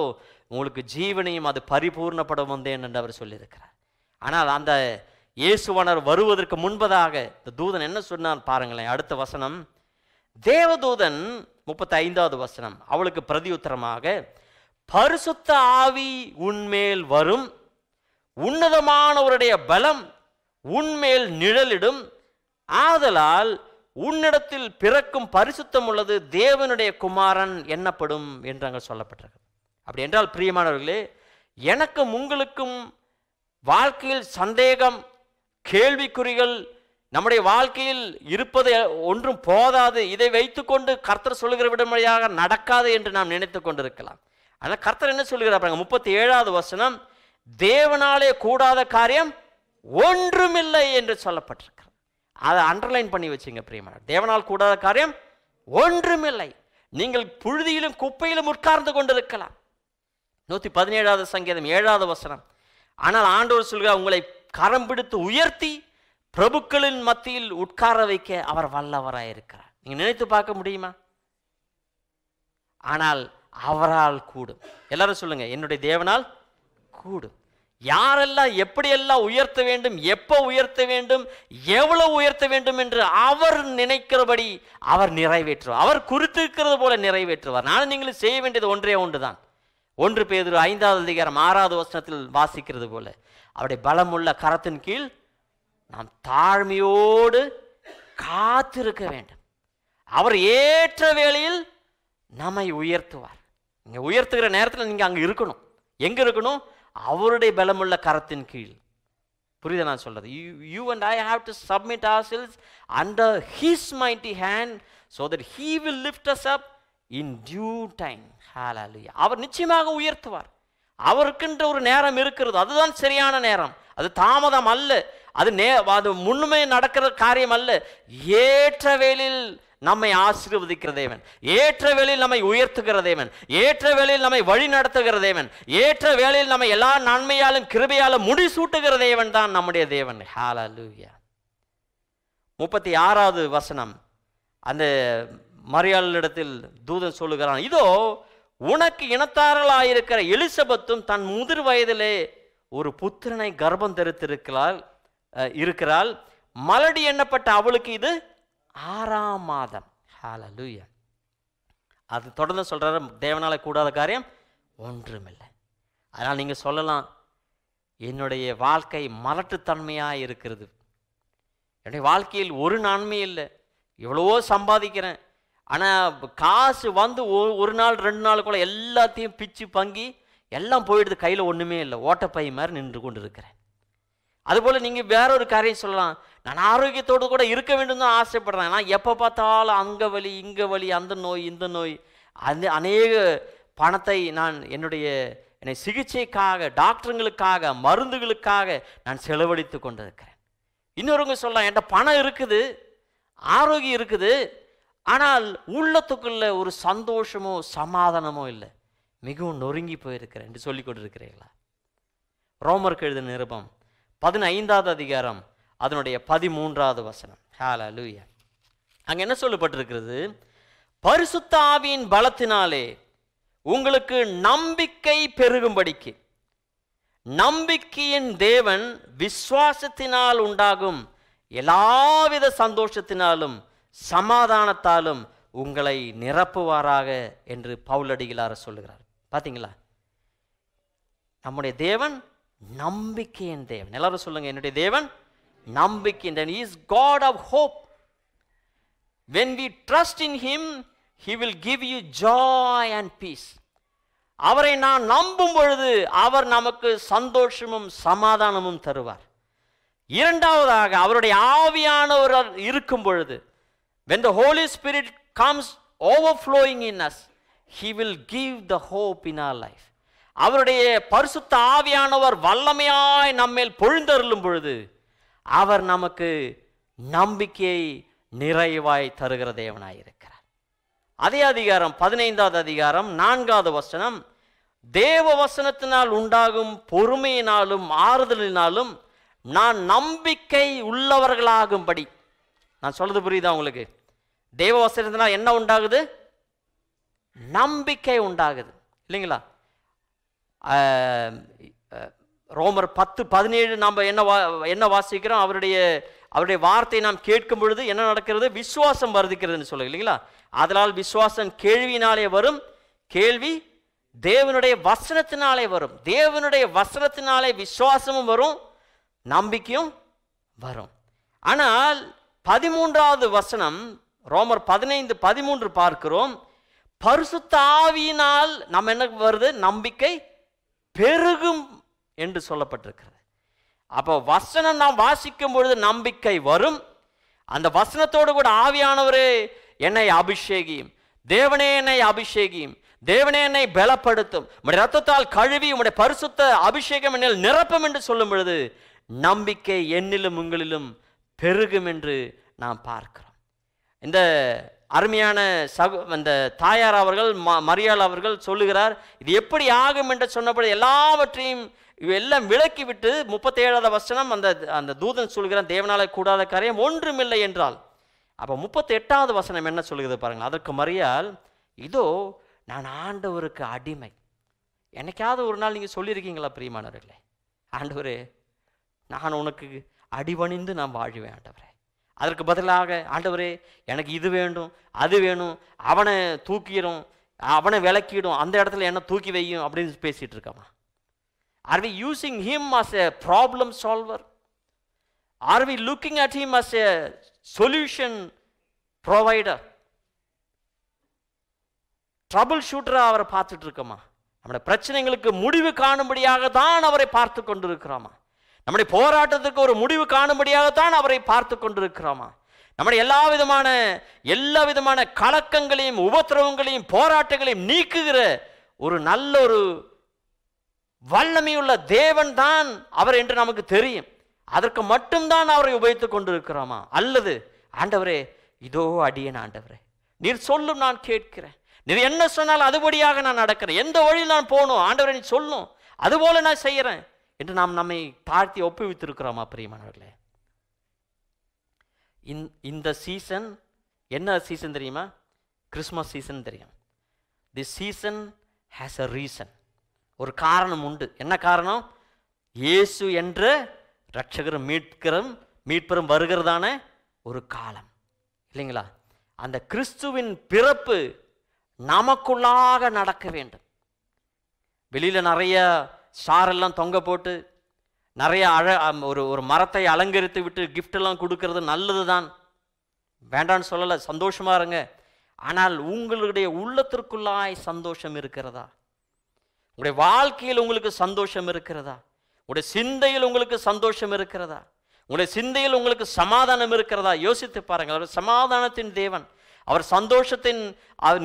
A: உங்களுக்கு ஜீவனையும் அது பரிபூர்ணப்பட வந்தேன் என்று அவர் சொல்லியிருக்கிறார். ஆனால் அந்த இயேசுவானவர் வருவதற்கு முன்பதாக இந்த தூதன் என்ன சொன்னான் பாருங்களேன். அடுத்த வசனம், தேவதூதன் 35வது வசனம், அவளுக்கு பிரதியுத்தரமாக, பரிசுத்த ஆவி உன்மேல் வரும், உன்னதமானவருடைய பலம் உன்மேல் நிழலிடும், ஆதலால் உன்னிடத்தில் பிறக்கும் பரிசுத்தம் உள்ளது தேவனுடைய குமாரன் என்னப்படும் என்று அங்கே சொல்லப்பட்டிருக்கு. அப்படி என்றால் பிரியமானவர்களே, எனக்கும் உங்களுக்கும் வாழ்க்கையில் சந்தேகம், கேள்விக்குறிகள் நம்முடைய வாழ்க்கையில் இருப்பது ஒன்றும் போதாது, இதை வைத்துக்கொண்டு கர்த்தர் சொல்லுகிற விடமுறையாக நடக்காது என்று நாம் நினைத்து கொண்டிருக்கலாம். ஆனால் கர்த்தர் என்ன சொல்லுகிறார், 37வது வசனம், தேவனாலே கூடாத காரியம் ஒன்றுமில்லை என்று சொல்லப்பட்டிருக்கிறது. அதை அண்டர்லைன் பண்ணி வச்சுங்க பிரியமான, தேவனால் கூடாத காரியம் ஒன்றுமில்லை. நீங்கள் புழுதியிலும் குப்பையிலும் உட்கார்ந்து கொண்டிருக்கலாம். 117வது சங்கீதம் 7வது வசனம், ஆனால் ஆண்டவர் சொல்கிறார், உங்களை கரம் பிடித்து உயர்த்தி பிரபுக்களின் மத்தியில் உட்கார வைக்க அவர் வல்லவராயிருக்கிறார். நீங்க நினைத்து பார்க்க முடியுமா? ஆனால் அவரால் கூடும். எல்லாரும் சொல்லுங்க, என்னுடைய தேவனால் கூடும். யாரெல்லாம் எப்படியெல்லாம் உயர்த்த வேண்டும், எப்போ உயர்த்த வேண்டும், எவ்வளவு உயர்த்த வேண்டும் என்று அவர் நினைக்கிறபடி அவர் நிறைவேற்றுவார். அவர் குறித்திருக்கிறது போல நிறைவேற்றுவார். நானும் நீங்களும் செய்ய வேண்டியது ஒன்றே ஒன்றுதான். 1 பேதுரு 5வது அதிகாரம் 6வது வசனத்தில் வாசிக்கிறது போல, அவருடைய பலமுள்ள கரத்தின் கீழ் நாம் தாழ்மையோடு காத்திருக்க வேண்டும். அவர் ஏற்ற வேளையில் நம்மை உயர்த்துவார். நீங்க உயர்த்துகிற நேரத்தில் நீங்க அங்க இருக்கணும். எங்க இருக்கணும்? அவருடைய பலமுள்ள கரத்தின் கீழ். புரியுதா நான் சொல்றது? You and I have to submit ourselves under his mighty hand so that he will lift us up in due time. Hallelujah. அவர் நிச்சயமாக உயர்த்துவார். அவருக்கென்ற ஒரு நேரம் இருக்கிறது, அதுதான் சரியான நேரம். அது தாமதம் அல்ல, அது முன்னுமே நடக்கிற காரியம் அல்ல. ஏற்ற வேளையில் நம்மை ஆசீர்வதிக்கிற தேவன், ஏற்ற வேளையில் நம்மை உயர்த்துகிற தேவன், ஏற்ற வேளையில் நம்மை வழி நடத்துகிற தேவன், ஏற்ற வேளையில் நம்மை எல்லா நன்மையாலும் கிருபையாலும் முடிசூட்டுகிற தேவன் தான் நம்முடைய தேவன். ஹல்லேலூயா. 36வது வசனம், அந்த மரியாளிடத்தில் தூதன் சொல்லுகிறான், இதோ உனக்கு இனத்தார்களாயிருக்கிற எலிசபெத்தும் தன் முதிர் வயதிலே ஒரு புத்திரனை கர்ப்பம் இருக்கிறாள். மலடி எண்ணப்பட்ட அவளுக்கு இது 6ஆம் மாதம். ஹல்லேலூயா. அது தொடர்ந்து சொல்றாரு, தேவனால கூடாத காரியம் ஒன்றுமில்லை. அதனால் நீங்க சொல்லலாம், என்னுடைய வாழ்க்கை மலட்டுத்தன்மையாக இருக்கிறது, என்னுடைய வாழ்க்கையில் ஒரு நன்மை இல்லை, எவ்வளவோ சம்பாதிக்கிறேன், ஆனால் காசு வந்து ஒரு நாள் 2 நாளுக்குள்ள எல்லாத்தையும் பிச்சு பங்கி எல்லாம் போயிடுது, கையில் ஒன்றுமே இல்லை, ஓட்டப்பை மாதிரி நின்று கொண்டு இருக்கிறேன். அதுபோல் நீங்கள் வேற ஒரு காரியம் சொல்லலாம், நான் ஆரோக்கியத்தோடு கூட இருக்க வேண்டும் தான் ஆசைப்படுறேன், ஆனால் எப்போ பார்த்தாலும் அங்கே வலி இங்கே வலி, அந்த நோய் இந்த நோய், அந்த அநேக பணத்தை நான் என்னை சிகிச்சைக்காக, டாக்டருங்களுக்காக, மருந்துகளுக்காக நான் செலவழித்து கொண்டிருக்கிறேன். இன்னொருவங்க சொல்லலாம், என்கிட்ட பணம் இருக்குது, ஆரோக்கியம் இருக்குது, ஆனால் உள்ளத்துக்குள்ள ஒரு சந்தோஷமோ சமாதானமோ இல்லை, மிகவும் நொறுங்கி போயிருக்கிறேன் என்று சொல்லிக் கொண்டிருக்கிறீர்களா? ரோமருக்கு எழுதின நிருபம் 15வது அதிகாரம் அதனுடைய 13வது வசனம். ஹல்லேலூயா. அங்கே என்ன சொல்லப்பட்டிருக்கிறது? பரிசுத்த ஆவியின் பலத்தினாலே உங்களுக்கு நம்பிக்கை பெருகும்படிக்கு நம்பிக்கையின் தேவன் விசுவாசத்தினால் உண்டாகும் எல்லாவித சந்தோஷத்தினாலும் சமாதானத்தாலும் உங்களை நிரப்புவாராக என்று பவுலடிகளார் சொல்லுகிறார். பார்த்தீங்களா? நம்முடைய தேவன் நம்பிக்கையின் தேவன். எல்லாரும் சொல்லுங்க, என்னுடைய தேவன் நம்பிக்கையின் தேவன். He is God of hope. When we trust in him, he will give you joy and peace. அவரை நான் நம்பும் பொழுது அவர் நமக்கு சந்தோஷமும் சமாதானமும் தருவார். இரண்டாவதாக, அவருடைய ஆவியானவர் இருக்கும் பொழுது, when the Holy Spirit comes overflowing in us, he will give the hope in our life. அவருடைய பரிசுத்த ஆவியானவர் வல்லமையாய் நம்மேல் பொழிந்தருளும் பொழுது அவர் நமக்கு நம்பிக்கையை நிறைவாய் தருகிற தேவனாய் இருக்கிறார். அதே அதிகாரம் 15வது அதிகாரம் 4வது வசனம், தேவ வசனத்தினால் உண்டாகும் பொறுமையினாலும் ஆறுதலினாலும் நான் நம்பிக்கை உள்ளவர்களாகும்படி. நான் சொல்றது புரியுதா உங்களுக்கு? தேவ வசனத்தினால் என்ன உண்டாகுது? நம்பிக்கை உண்டாகுது, இல்லைங்களா? ரோமர் 10:17 நாம் என்ன வாசிக்கிறோம்? அவருடைய வார்த்தையை நாம் கேட்கும் பொழுது என்ன நடக்கிறது? விசுவாசம் வர்த்திக்கிறதுன்னு சொல்லுங்க, இல்லைங்களா? அதனால் விசுவாசம் கேள்வியினாலே வரும், கேள்வி தேவனுடைய வசனத்தினாலே வரும், தேவனுடைய வசனத்தினாலே விசுவாசமும் வரும், நம்பிக்கையும் வரும். ஆனால் 13வது வசனம் ரோமர் 15:13 பார்க்கிறோம், பரிசுத்த ஆவியினால் நம்ம என்ன வருது? நம்பிக்கை பெருகும் என்று சொல்லப்பட்டிருக்கிறது. அப்போ வசனம் நாம் வாசிக்கும் பொழுது நம்பிக்கை வரும். அந்த வசனத்தோடு கூட ஆவியானவரே என்னை அபிஷேகியும், தேவனே என்னை அபிஷேகியும், தேவனே என்னை பலப்படுத்தும், உம்முடைய இரத்தத்தால் கழுவி உம்முடைய பரிசுத்த அபிஷேகம் என்னில் நிரப்பும் என்று சொல்லும் பொழுது நம்பிக்கை என்னிலும் உங்களிலும் பெருகும் என்று நாம் பார்க்கிறோம். இந்த அருமையான அந்த தாயார் அவர்கள், மரியாள் அவர்கள் சொல்லுகிறார், இது எப்படி ஆகும் என்று சொன்னபோது எல்லாவற்றையும் எல்லாம் விளக்கி விட்டு 37வது வசனம் அந்த தூதன் சொல்கிறான், தேவனால கூடாத காரியம் ஒன்றுமில்லை என்றால். அப்போ 38வது வசனம் என்ன சொல்லுகிறது பாருங்கள். அதற்கு மரியாள், இதோ நான் ஆண்டவருக்கு அடிமை. என்னைக்காவது ஒரு நாள் நீங்கள் சொல்லியிருக்கீங்களா பிரியமானவர்களே, ஆண்டவரே நான் உனக்கு அடிபணிந்து நான் வாழ்வேன் ஆண்டவரே, அதற்கு பதிலாக ஆண்டவரே எனக்கு இது வேண்டும் அது வேணும், அவனை தூக்கிடும், அவனை விளக்கிடும், அந்த இடத்துல என்ன தூக்கி வையும் அப்படின்னு பேசிட்டு இருக்காமா? Are we using him as a problem solver? Are we looking at him as a solution provider? Trouble shooter அவரை பார்த்துட்டு இருக்கோமா? நம்முடைய பிரச்சனைகளுக்கு முடிவு காணும்படியாக தான் அவரை பார்த்து கொண்டிருக்கிறோமா? நம்முடைய போராட்டத்துக்கு ஒரு முடிவு காணும்படியாகத்தான் அவரை பார்த்து கொண்டிருக்கிறோமா? நம்முடைய எல்லா விதமான கலக்கங்களையும் உபத்திரவங்களையும் போராட்டங்களையும் நீக்குகிற ஒரு நல்ல ஒரு வல்லமையுள்ள தேவன் தான் அவர் என்று நமக்கு தெரியும். அதற்கு மட்டும்தான் அவரை உபயோகித்துக் கொண்டிருக்கிறோமா? அல்லது ஆண்டவரே இதோ அடியேன், ஆண்டவரே நீர் சொல்லும் நான் கேட்கிறேன், நீர் என்ன சொன்னால் அதுபடியாக நான் நடக்கிறேன், எந்த வழியில் நான் போகணும் ஆண்டவரே நீ சொல்லும் அதுபோல நான் செய்கிறேன் என்று நாம் நம்மை தாழ்த்தி ஒப்புவித்திருக்கிறோமா பிரியமானவர்களே? இந்த சீசன் என்ன சீசன் தெரியுமா? கிறிஸ்மஸ் சீசன் தெரியும். The season has a reason. ஒரு காரணம் உண்டு. என்ன காரணம்? இயேசு என்ற இரட்சகரும் மீட்பரும் வருகிறதான ஒரு காலம் இல்லைங்களா? அந்த கிறிஸ்துவின் பிறப்பு நமக்குள்ளாக நடக்க வேண்டும். வெளியில் நிறைய ஸ்டாரெல்லாம் தொங்க போட்டு நிறைய ஒரு மரத்தை அலங்கரித்து விட்டு கிஃப்டெல்லாம் கொடுக்கறது நல்லது தான், வேண்டான்னு சொல்லலை, சந்தோஷமாக இருங்க. ஆனால் உங்களுடைய உள்ளத்திற்குள்ளாய் சந்தோஷம் இருக்கிறதா? உங்களுடைய வாழ்க்கையில் உங்களுக்கு சந்தோஷம் இருக்கிறதா? உங்களுடைய சிந்தையில் உங்களுக்கு சந்தோஷம் இருக்கிறதா? உங்களுடைய சிந்தையில் உங்களுக்கு சமாதானம் இருக்கிறதா? யோசித்து பாருங்கள். அவர் சமாதானத்தின் தேவன், அவர் சந்தோஷத்தின்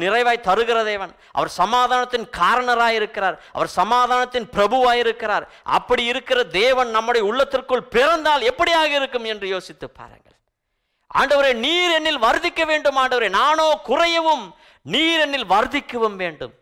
A: நிறைவாய் தருகிற தேவன், அவர் சமாதானத்தின் காரணராய் இருக்கிறார், அவர் சமாதானத்தின் பிரபுவாய் இருக்கிறார். அப்படி இருக்கிற தேவன் நம்முடைய உள்ளத்திற்குள் பிறந்தால் எப்படியாக இருக்கும் என்று யோசித்து பாருங்கள். ஆண்டவரே, நீர் என்னில் வர்த்திக்க வேண்டும், ஆண்டவரே நானோ குறையவும் நீர் என்னில் வர்த்திக்கவும் வேண்டும்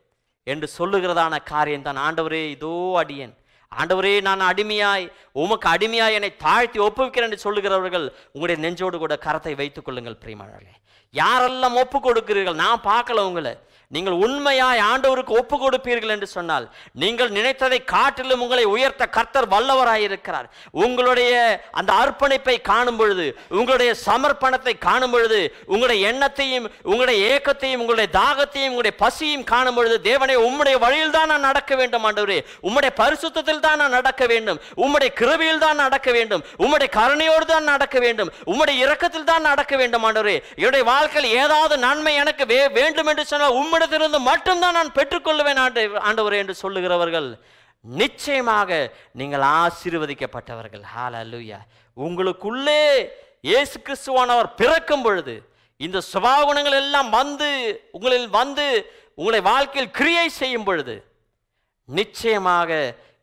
A: என்று சொல்லுகிறதான காரியம் தான். ஆண்டவரே, இதோ அடியேன், ஆண்டவரே நான் அடிமையாய் உமக்கு அடிமையாய் என்னை தாழ்த்தி ஒப்புவிக்கிறேன் என்று சொல்லுகிறவர்கள் உங்களுடைய நெஞ்சோடு கூட கரத்தை வைத்துக் கொள்ளுங்கள். பிரியமானவர்களே, யாரெல்லாம் ஒப்பு கொடுக்கிறீர்கள், நான் பார்க்கல உங்களை, நீங்கள் உண்மையாய் ஆண்டவருக்கு ஒப்பு கொடுப்பீர்கள் என்று சொன்னால் நீங்கள் நினைத்ததை காட்டிலும் உங்களை உயர்த்த கர்த்தர் வல்லவராயிருக்கிறார். உங்களுடைய அந்த அர்ப்பணிப்பை காணும் பொழுது, உங்களுடைய சமர்ப்பணத்தை காணும் பொழுது, உங்களுடைய எண்ணத்தையும் உங்களுடைய ஏக்கத்தையும் உங்களுடைய தாகத்தையும் உங்களுடைய பசியையும் காணும் பொழுது, தேவனே உம்முடைய வழியில் தான் நான் நடக்க வேண்டும், ஆண்டவரே உம்முடைய பரிசுத்தத்தில் தான் நான் நடக்க வேண்டும், உம்முடைய கிருபையில் தான் நடக்க வேண்டும், உம்முடைய கருணையோடு தான் நடக்க வேண்டும், உம்முடைய இரக்கத்தில் தான் நடக்க வேண்டும். ஆண்டவரே, என்னுடைய வாழ்க்கையில் ஏதாவது நன்மை எனக்கு வேண்டும் என்று சொன்னால் உம்மிடத்திலிருந்து மட்டும்தான் நான் பெற்றுக்கொள்வேன் ஆண்டவரே என்று சொல்லுகிறவர்கள் நிச்சயமாக நீங்கள் ஆசீர்வதிக்கப்பட்டவர்கள். ஹல்லேலூயா. உங்களுக்குள்ளே இயேசு கிறிஸ்துவானவர் பிறக்கும் பொழுது இந்த சுபாவ குணங்கள் எல்லாம் உங்களில் வந்து உங்களை வாழ்க்கையில் கிரியை செய்யும் பொழுது நிச்சயமாக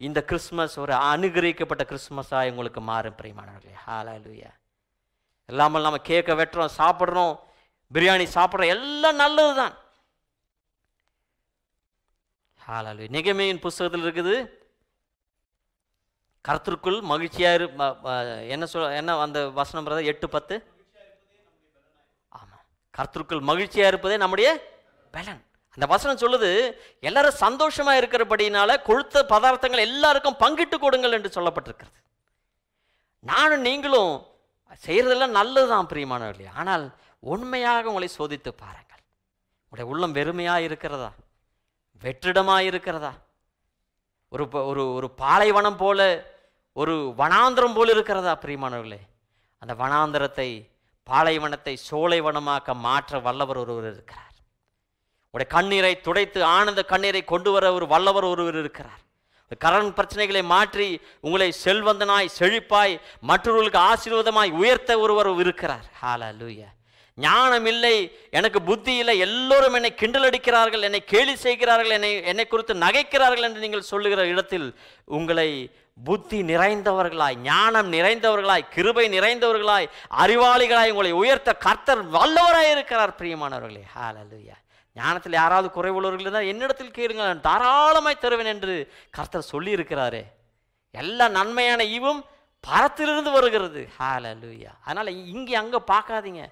A: இந்த கிறிஸ்துமஸ் ஒரு அனுகிரகிக்கப்பட்ட கிறிஸ்துமஸாக உங்களுக்கு மாறும். பிரியமானவர்களே, ஹல்லேலூயா. எல்லாமல் நம்ம கேக்க வெட்டுறோம், சாப்பிட்றோம், பிரியாணி சாப்பிட்றோம், எல்லாம் நல்லது தான். ஹல்லேலூயா. நெகேமியாவின் புத்தகத்தில் இருக்குது, கர்த்தருக்குள் மகிழ்ச்சியா என்ன அந்த வசனம் 8:10. ஆமா, கர்த்தருக்குள் மகிழ்ச்சியா இருப்பதே நம்முடைய பலன். அந்த வசனம் சொல்லுது, எல்லாரும் சந்தோஷமா இருக்கிறபடினால கொழுத்த பதார்த்தங்கள் எல்லாருக்கும் பங்கிட்டு கொடுங்கள் என்று சொல்லப்பட்டிருக்கிறது. நானும் நீங்களும் செய்யறதெல்லாம் நல்லதுதான் பிரியமானவர்களே. ஆனால் உண்மையாக உங்களை சோதித்து பாருங்கள். உங்களுடைய உள்ளம் வெறுமையா இருக்கிறதா, வெற்றிடமா இருக்கிறதா, ஒரு பாலைவனம் போல, ஒரு வனாந்திரம் போல இருக்கிறதா பிரியமானவர்களே? அந்த வனாந்திரத்தை, பாலைவனத்தை சோலைவனமாக்க மாற்ற வல்லவர் ஒருவர் இருக்கிறார். உடைய கண்ணீரை துடைத்து ஆனந்த கண்ணீரை கொண்டு வர ஒரு வல்லவர் ஒருவர் இருக்கிறார். கடன் பிரச்சனைகளை மாற்றி உங்களை செல்வந்தனாய் செழிப்பாய் மற்றவர்களுக்கு ஆசீர்வாதமாய் உயர்த்த ஒருவர் இருக்கிறார். ஹல்லேலூயா. ஞானம் இல்லை, எனக்கு புத்தி இல்லை, எல்லோரும் என்னை கிண்டல் அடிக்கிறார்கள், என்னை கேலி செய்கிறார்கள், என்னை குறித்து நகைக்கிறார்கள் என்று நீங்கள் சொல்லுகிற இடத்தில் உங்களை புத்தி நிறைந்தவர்களாய், ஞானம் நிறைந்தவர்களாய், கிருபை நிறைந்தவர்களாய், அறிவாளிகளாய் உங்களை உயர்த்த கர்த்தர் வல்லவராய் இருக்கிறார். பிரியமானவர்களே, ஹல்லேலூயா. ஞானத்தில் யாராவது குறைவுள்ளவர்கள் இருந்தால் என்னிடத்தில் கேளுங்கள், நான் தாராளமாய் தருவேன் என்று கர்த்தர் சொல்லி இருக்கிறாரே. எல்லா நன்மையான ஈவும் பரத்திலிருந்து வருகிறது. ஹல்லேலூயா. அதனால் இங்கே அங்கே பார்க்காதீங்க.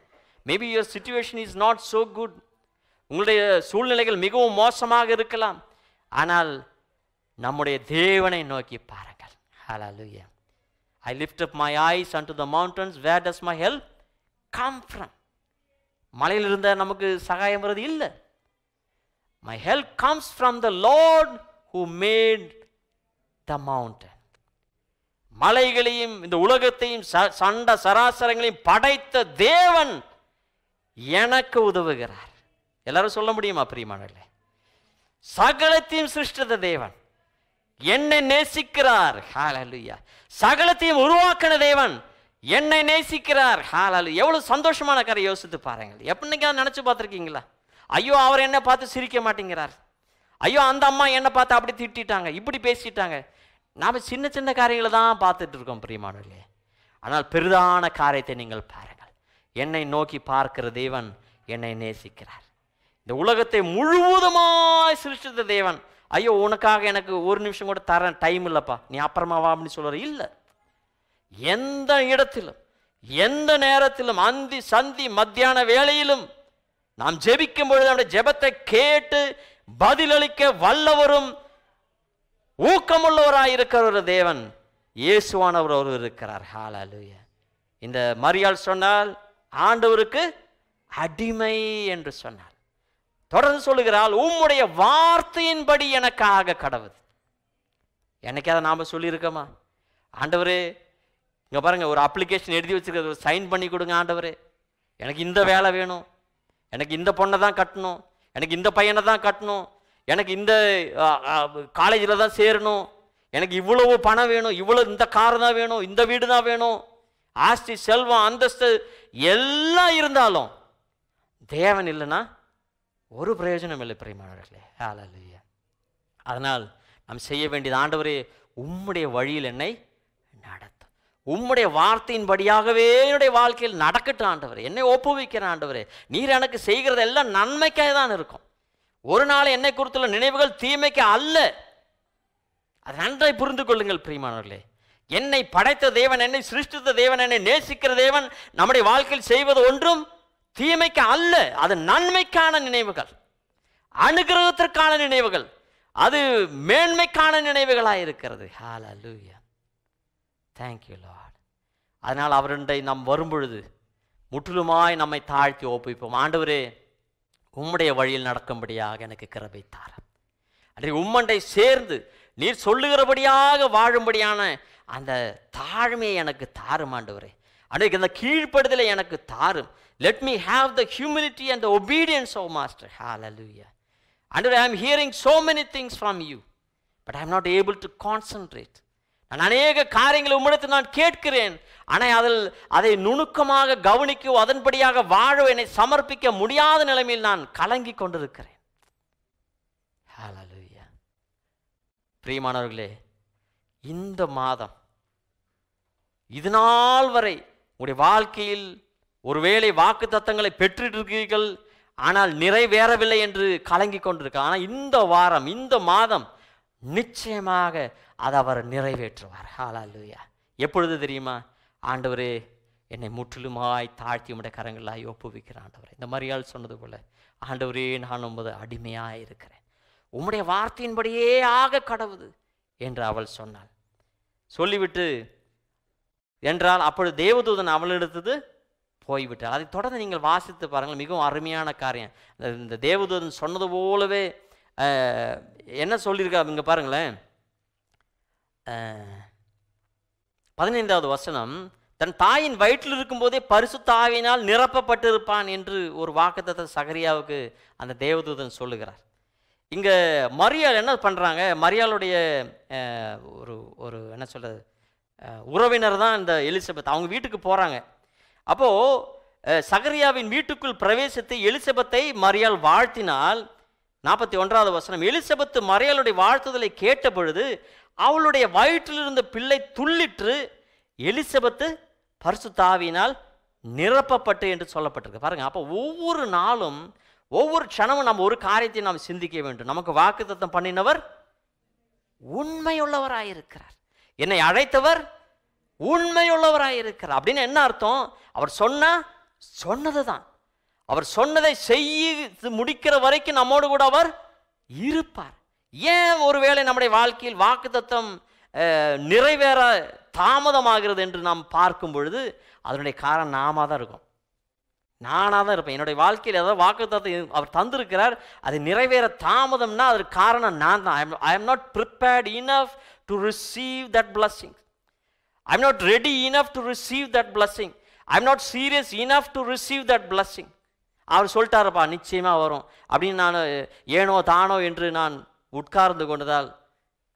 A: Maybe your situation is not so good, உங்களுடைய சூழ்நிலைகள் மிகவும் மோசமாக இருக்கலாம். ஆனால் நம்முடைய தேவனை நோக்கி பாருங்கள். ஹல்லேலூயா. I lift up my eyes unto the mountains, where does my help come from? மலையில் இருந்த நமக்கு சகாயம் வருது இல்லை. My help comes from the Lord who made the mountain. மலைகளையும் இந்த உலகத்தையும் சண்ட சராசரங்களையும் படைத்த தேவன் எனக்கு உதவுகிறார். எல்லாரும் சொல்ல முடியுமா பிரியமானவர்களே? சகலத்தையும் சிருஷ்டித்த தேவன் என்னை நேசிக்கிறார். ஹல்லேலூயா. சகலத்தையும் உருவாக்கின தேவன் என்னை நேசிக்கிறார். ஹல்லேலூயா. எவ்வளவு சந்தோஷமான காரியம் யோசித்து பாருங்கள். எப்படிங்க நினைச்சு பார்த்துருக்கீங்களா? ஐயோ, அவர் என்னை பார்த்து சிரிக்க மாட்டேங்கிறார், ஐயோ அந்த அம்மா என்னை பார்த்து அப்படி திட்டாங்க, இப்படி பேசிட்டாங்க. நாம் சின்ன சின்ன காரியங்களை தான் பார்த்துட்டு இருக்கோம் பிரியமானவர்களே. ஆனால் பெரிதான காரியத்தை நீங்கள் பாருங்கள். என்னை நோக்கி பார்க்கிற தேவன் என்னை நேசிக்கிறார். இந்த உலகத்தை முழுவதுமாய் சிருஷ்டித்த தேவன், ஐயோ உனக்காக எனக்கு ஒரு நிமிஷம் கூட தர டைம் இல்லைப்பா, நீ அப்புறமா வா அப்படின்னு சொல்ற இல்லை. எந்த இடத்திலும் எந்த நேரத்திலும் அந்தி சந்தி மத்தியான வேளையிலும் நாம் ஜெபிக்கும் பொழுது நம்முடைய ஜெபத்தை கேட்டு பதிலளிக்க வல்லவரும் ஊக்கமுள்ளவராயிருக்கிற ஒரு தேவன் இயேசுவானவர் ஒரு இருக்கிறார். ஹalleluya. இந்த மரியாள் சொன்னால் ஆண்டவருக்கு அடிமை என்று சொன்னார். தொடர்ந்து சொல்லுகிறாள், உம்முடைய வார்த்தையின்படி எனக்காக கடவுது. என்னைக்கு அதை நாம் சொல்லியிருக்கோமா? ஆண்டவரே, இங்கே பாருங்க, ஒரு அப்ளிகேஷன் எழுதி வச்சிருக்கிறது, சைன் பண்ணி கொடுங்க ஆண்டவரே, எனக்கு இந்த வேலை வேணும், எனக்கு இந்த பொண்ணை தான் கட்டணும், எனக்கு இந்த பையனை தான் கட்டணும், எனக்கு இந்த காலேஜில் தான் சேரணும், எனக்கு இவ்வளவு பணம் வேணும், இவ்வளோ இந்த கார் தான் வேணும், இந்த வீடு தான் வேணும், ஆஸ்தி செல்வம் அந்தஸ்து எல்லாம் இருந்தாலும் தேவன் இல்லைன்னா ஒரு பிரயோஜனம் இல்லை பிரியமானவர்களே. ஹல்லேலூயா. அதனால் நாம் செய்ய வேண்டியது, ஆண்டவரே உம்முடைய வழியில் என்னை நடத்தும், உம்முடைய வார்த்தையின்படியாகவே என்னுடைய வாழ்க்கையில் நடக்கட்டும் ஆண்டவரே, என்னை ஒப்புவிக்கிறேன் ஆண்டவரே, நீர் எனக்கு செய்கிறது எல்லாம் நன்மைக்காக தான் இருக்கும். ஒரு நாள் என்னை குறித்துள்ள நினைவுகள் தீமைக்கு அல்ல. அது நன்றாய் புரிந்து கொள்ளுங்கள் பிரியமானவர்களே. என்னை படைத்த தேவன், என்னை சிருஷ்டித்த தேவன், என்னை நேசிக்கிற தேவன் நம்முடைய வாழ்க்கையில் செய்வது ஒன்றும் தீமைக்கு அல்ல. அது நன்மைக்கான நினைவுகள், அனுகிரகத்திற்கான நினைவுகள், அது மேன்மைக்கான நினைவுகளாக இருக்கிறது. ஹல்லேலூயா. Thank you lord. அதனால் அவருடைய நாம் வரும்பொழுது முற்றிலுமாய் நம்மை தாழ்த்தி ஒப்புவிப்போம். ஆண்டவரே உம்முடைய வழியில் நடக்கும்படியாக எனக்கு கிருபை தாரும். அன்றைய உம்மண்டை சேர்ந்து நீர் சொல்லுகிறபடியாக வாழும்படியான அந்த தாழ்மையை எனக்கு தாரும் ஆண்டவரே. அன்றைக்கு அந்த கீழ்ப்படுதலை எனக்கு தாரும். Let me have the humility and the obedience, oh Master. Hallelujah. And I am hearing so many things from you, but I am not able to concentrate. நான் அநேக காரியங்களை உம்மிடத்தில் நான் கேட்கிறேன், ஆனால் அதை நுணுக்கமாக கவனிக்க, அதன்படியாக வாழ என்னை சமர்ப்பிக்க முடியாத நிலைமையில் நான் கலங்கி கொண்டிருக்கிறேன். ஹல்லேலூயா. பிரியமானவர்களே, இந்த மாதம் இது நாள் வரை உங்களுடைய வாழ்க்கையில் ஒருவேளை வாக்கு தத்தங்களை பெற்றிருக்கிறீர்கள், ஆனால் நிறைவேறவில்லை என்று கலங்கி கொண்டிருக்க, ஆனால் இந்த வாரம், இந்த மாதம் நிச்சயமாக அதை அவர் நிறைவேற்றுவார். ஹல்லேலூயா. எப்பொழுது தெரியுமா? ஆண்டவரே என்னை முற்றிலுமாய் தாழ்த்தி உம்முடைய கரங்களாய் ஒப்புவிக்கிறேன் ஆண்டவரே. இந்த மரியாள் சொன்னது போல, ஆண்டவரே நான் உமது அடிமையாக இருக்கிறேன், உம்முடைய வார்த்தையின்படியே ஆக கடவுது என்று அவள் சொன்னாள். சொல்லிவிட்டு என்றால் அப்பொழுது தேவதூதன் அவளிடத்தது போய்விட்டார். அதை தொடர்ந்து நீங்கள் வாசித்து பாருங்கள், மிகவும் அருமையான காரியம். இந்த தேவதூதன் சொன்னது போலவே என்ன சொல்லியிருக்கா இங்கே பாருங்களேன். 15வது வசனம், தன் தாயின் வயிற்றில் இருக்கும்போதே பரிசுத்த ஆவியினால் நிரப்பப்பட்டிருப்பான் என்று ஒரு வாக்குத்தத்த சகரியாவுக்கு அந்த தேவதூதன் சொல்லுகிறார். இங்கே மரியாள் என்ன பண்ணுறாங்க? மரியாளுடைய ஒரு என்ன சொல்கிறது, உறவினர் தான் இந்த எலிசபெத். அவங்க வீட்டுக்கு போகிறாங்க. அப்போது சகரியாவின் வீட்டுக்குள் பிரவேசித்து எலிசபெத்தை மரியாள் வாழ்த்தினால். 41வது வசனம், எலிசபெத்து மரியாளுடைய வாழ்த்துதலை கேட்ட பொழுது அவளுடைய வயிற்றில் இருந்த பிள்ளை துள்ளிற்று, எலிசபெத்து பரிசுத்த ஆவியினால் நிரப்பப்பட்டு என்று சொல்லப்பட்டிருக்கு. பாருங்க, அப்போ ஒவ்வொரு நாளும் ஒவ்வொரு க்ஷணமும் நம்ம ஒரு காரியத்தை நாம் சிந்திக்க வேண்டும். நமக்கு வாக்குத்தத்தம் பண்ணினவர் உண்மையுள்ளவராயிருக்கிறார், என்னை அழைத்தவர் உண்மையுள்ளவராயிருக்கிறார். அப்படின்னு என்ன அர்த்தம்? அவர் சொன்னது தான், அவர் சொன்னதை செய்து முடிக்கிற வரைக்கும் நம்மோடு கூட அவர் இருப்பார். ஏன் ஒருவேளை நம்முடைய வாழ்க்கையில் வாக்குத்தத்தம் நிறைவேற தாமதமாகிறது என்று நாம் பார்க்கும் பொழுது அதனுடைய காரணம் நாம தான் இருக்கும், நானாக தான் இருப்பேன். என்னுடைய வாழ்க்கையில் ஏதாவது வாக்குத்தத்தம் அவர் தந்திருக்கிறார், அது நிறைவேற தாமதம்னா அதற்கு காரணம் நான் தான். I am not prepared enough to receive that blessing. I am not ready enough to receive that blessing. I am not serious enough to receive that blessing. அவர் சொல்லிட்டாருப்பா நிச்சயமாக வரும் அப்படின்னு நான் ஏனோ தானோ என்று நான் உட்கார்ந்து கொண்டதால்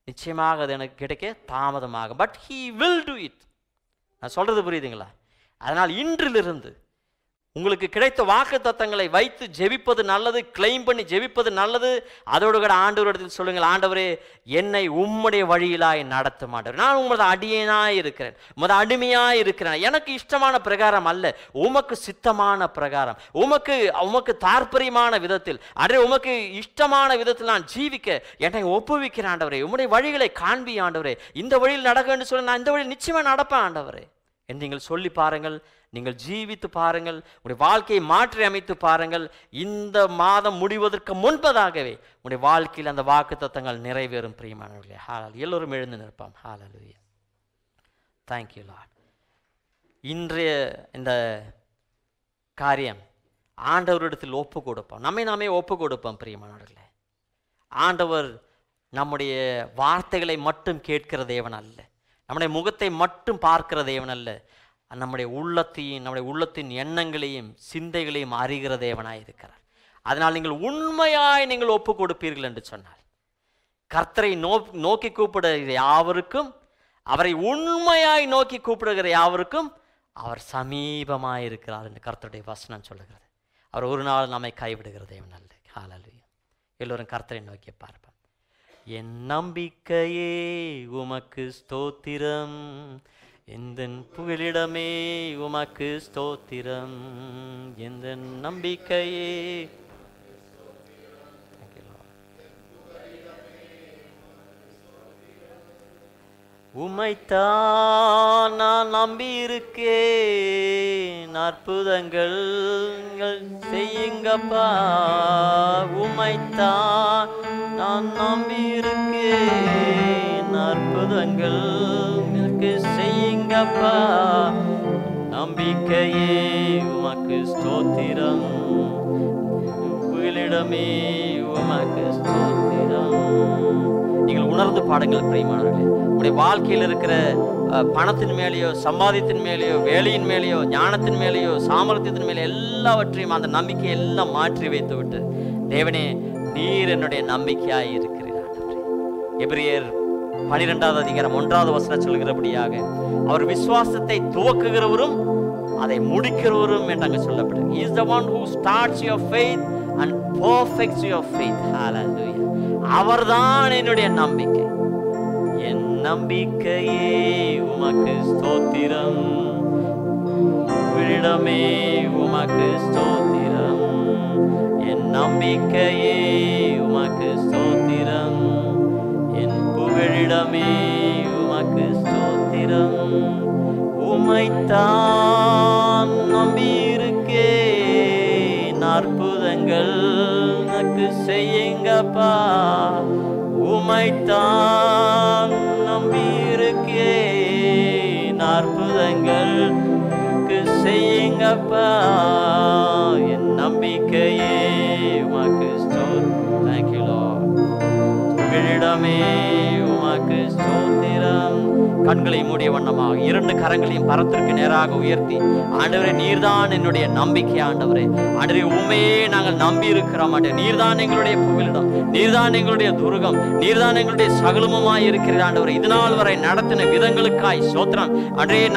A: நிச்சயமாக அது எனக்கு கிடைக்க தாமதமாகும். But he will do it. நான் சொல்கிறது புரியுதுங்களா? அதனால் இன்றிலிருந்து உங்களுக்கு கிடைத்த வாக்குத்தத்தங்களை வைத்து ஜெபிப்பது நல்லது, கிளைம் பண்ணி ஜெபிப்பது நல்லது. அதோடு கூட ஆண்டவரிடத்தில் சொல்லுங்கள், ஆண்டவரே என்னை உம்முடைய வழியிலாய் நடத்தும் ஆண்டவர், நான் உமது அடியனாய் இருக்கிறேன், உமது அடிமையாய் இருக்கிறேன், எனக்கு இஷ்டமான பிரகாரம் அல்ல, உமக்கு சித்தமான பிரகாரம், உமக்கு தாற்பரியமான விதத்தில், அன்றே உமக்கு இஷ்டமான விதத்தில் நான் ஜீவிக்க என்னை ஒப்புவிக்கிறேன் ஆண்டவரே. உம்முடைய வழிகளை காண்பி ஆண்டவரே, இந்த வழியில் நடக்க வேண்டும் சொல்ல நான் இந்த வழியில் நிச்சயமாக நடப்பேன் ஆண்டவரே என்று நீங்கள் சொல்லி பாருங்கள். நீங்கள் ஜீவித்து பாருங்கள், உங்களுடைய வாழ்க்கையை மாற்றி அமைத்து பாருங்கள். இந்த மாதம் முடிவதற்கு முன்பதாகவே உங்களுடைய வாழ்க்கையில் அந்த வாக்குத்தத்தங்கள் நிறைவேறும் பிரியமானவர்களே. எல்லோரும் எழுந்து நிற்போம். ஹல்லேலூயா. Thank you lord. இன்றைய இந்த காரியம் ஆண்டவரிடத்தில் ஒப்பு கொடுப்போம். நாமே ஒப்பு கொடுப்போம். பிரியமானவர்களே, ஆண்டவர் நம்முடைய வார்த்தைகளை மட்டும் கேட்கிற தேவன் அல்ல, நம்முடைய முகத்தை மட்டும் பார்க்கிற தேவன் அல்ல, நம்முடைய உள்ளத்தின் எண்ணங்களையும் சிந்தைகளையும் அறிகிற தேவனாய் இருக்கிறார். அதனால் நீங்கள் உண்மையாய் நீங்கள் ஒப்பு கொடுப்பீர்கள் என்று சொன்னார். கர்த்தரை நோக்கி கூப்பிடுகிற யாவருக்கும், அவரை உண்மையாய் நோக்கி கூப்பிடுகிற யாவருக்கும் அவர் சமீபமாய் இருக்கிறார் என்று கர்த்தருடைய வசனம் சொல்லுகிறது. அவர் ஒரு நாள் நம்மை கைவிடுகிற தேவன் அல்ல. ஹல்லேலூயா. எல்லோரும் கர்த்தரை நோக்கி பார்ப்போம். என் நம்பிக்கையே உமக்கு ஸ்தோத்திரம், எந்த புகலிடமே உமக்கு ஸ்தோத்திரம், எந்த நம்பிக்கையே. உம்மைத்தான் நான் நம்பியிருக்கேன், அற்புதங்கள் செய்யுங்கப்பா. உம்மைத்தான் நான் நம்பியிருக்கேன், அற்புதங்கள் செய்யுங்கப்பா. நம்பிக்கையே உமக்கு ஸ்தோத்திரம், புகலிடமே உமக்கு ஸ்தோத்திரம். நீங்கள் உணர்ந்து பாடுங்கள் பிரியமானவர்களே. உங்களுடைய வாழ்க்கையில் இருக்கிற பணத்தின் மேலேயோ, சம்பாதியத்தின் மேலேயோ, வேலையின் மேலேயோ, ஞானத்தின் மேலேயோ, சாமர்த்தியத்தின் மேலே எல்லாவற்றையும் அந்த நம்பிக்கையை எல்லாம் மாற்றி வைத்து விட்டு, தேவனே நீர் என்னுடைய நம்பிக்கையாய் இருக்கிறீர். எபிரேயர் 12வது அதிகாரம் 1வது வசனம் சொல்கிறபடியாக அவர் விசுவாசத்தை துவக்குகிறவரும் அதை முடிக்கிறவரும் என்று அங்கே சொல்லப்படுது. He is the one who starts your faith and perfects your faith. Hallelujah. அவர்தான் என்னுடைய நம்பிக்கை. என் நம்பிக்கையே உமக்கு ஸ்தோத்திரம், புகலிடமே உமக்கு ஸ்தோத்திரம், என் நம்பிக்கையே உமக்கு ஸ்தோத்திரம், என் புகலிடமே உமக்கு ஸ்தோத்திரம். உம்மைத்தான் நம்பியிருக்கேன், அற்புதங்கள் எனக்கு செய்யுங்கப்பா. உம்மைத்தான் நம்பியிருக்கேன், அற்புதங்கள் செய்யுங்கப்பா. என் நம்பிக்கையே உமக்கு ஸ்தோத்திரம். Thank you Lord. புகலிடமே உமக்கு ஸ்தோத்திரம். கண்களை மூடிய வண்ணமாக 2 கரங்களையும் பரத்திற்கு நேராக உயர்த்தி, ஆண்டவரே நீர்தான் என்னுடைய நம்பிக்கை. ஆண்டவரே உண்மையே நாங்கள் நம்பி இருக்கிறோம். நீர்தான் எங்களுடைய புகலிடம், நீர்தான் எங்களுடைய துருகம், நீர்தான் எங்களுடைய சகலமுமாய் இருக்கிற ஆண்டவரே. இதனால் வரை நடத்தின விதங்களுக்காய் ஸ்தோத்திரம்.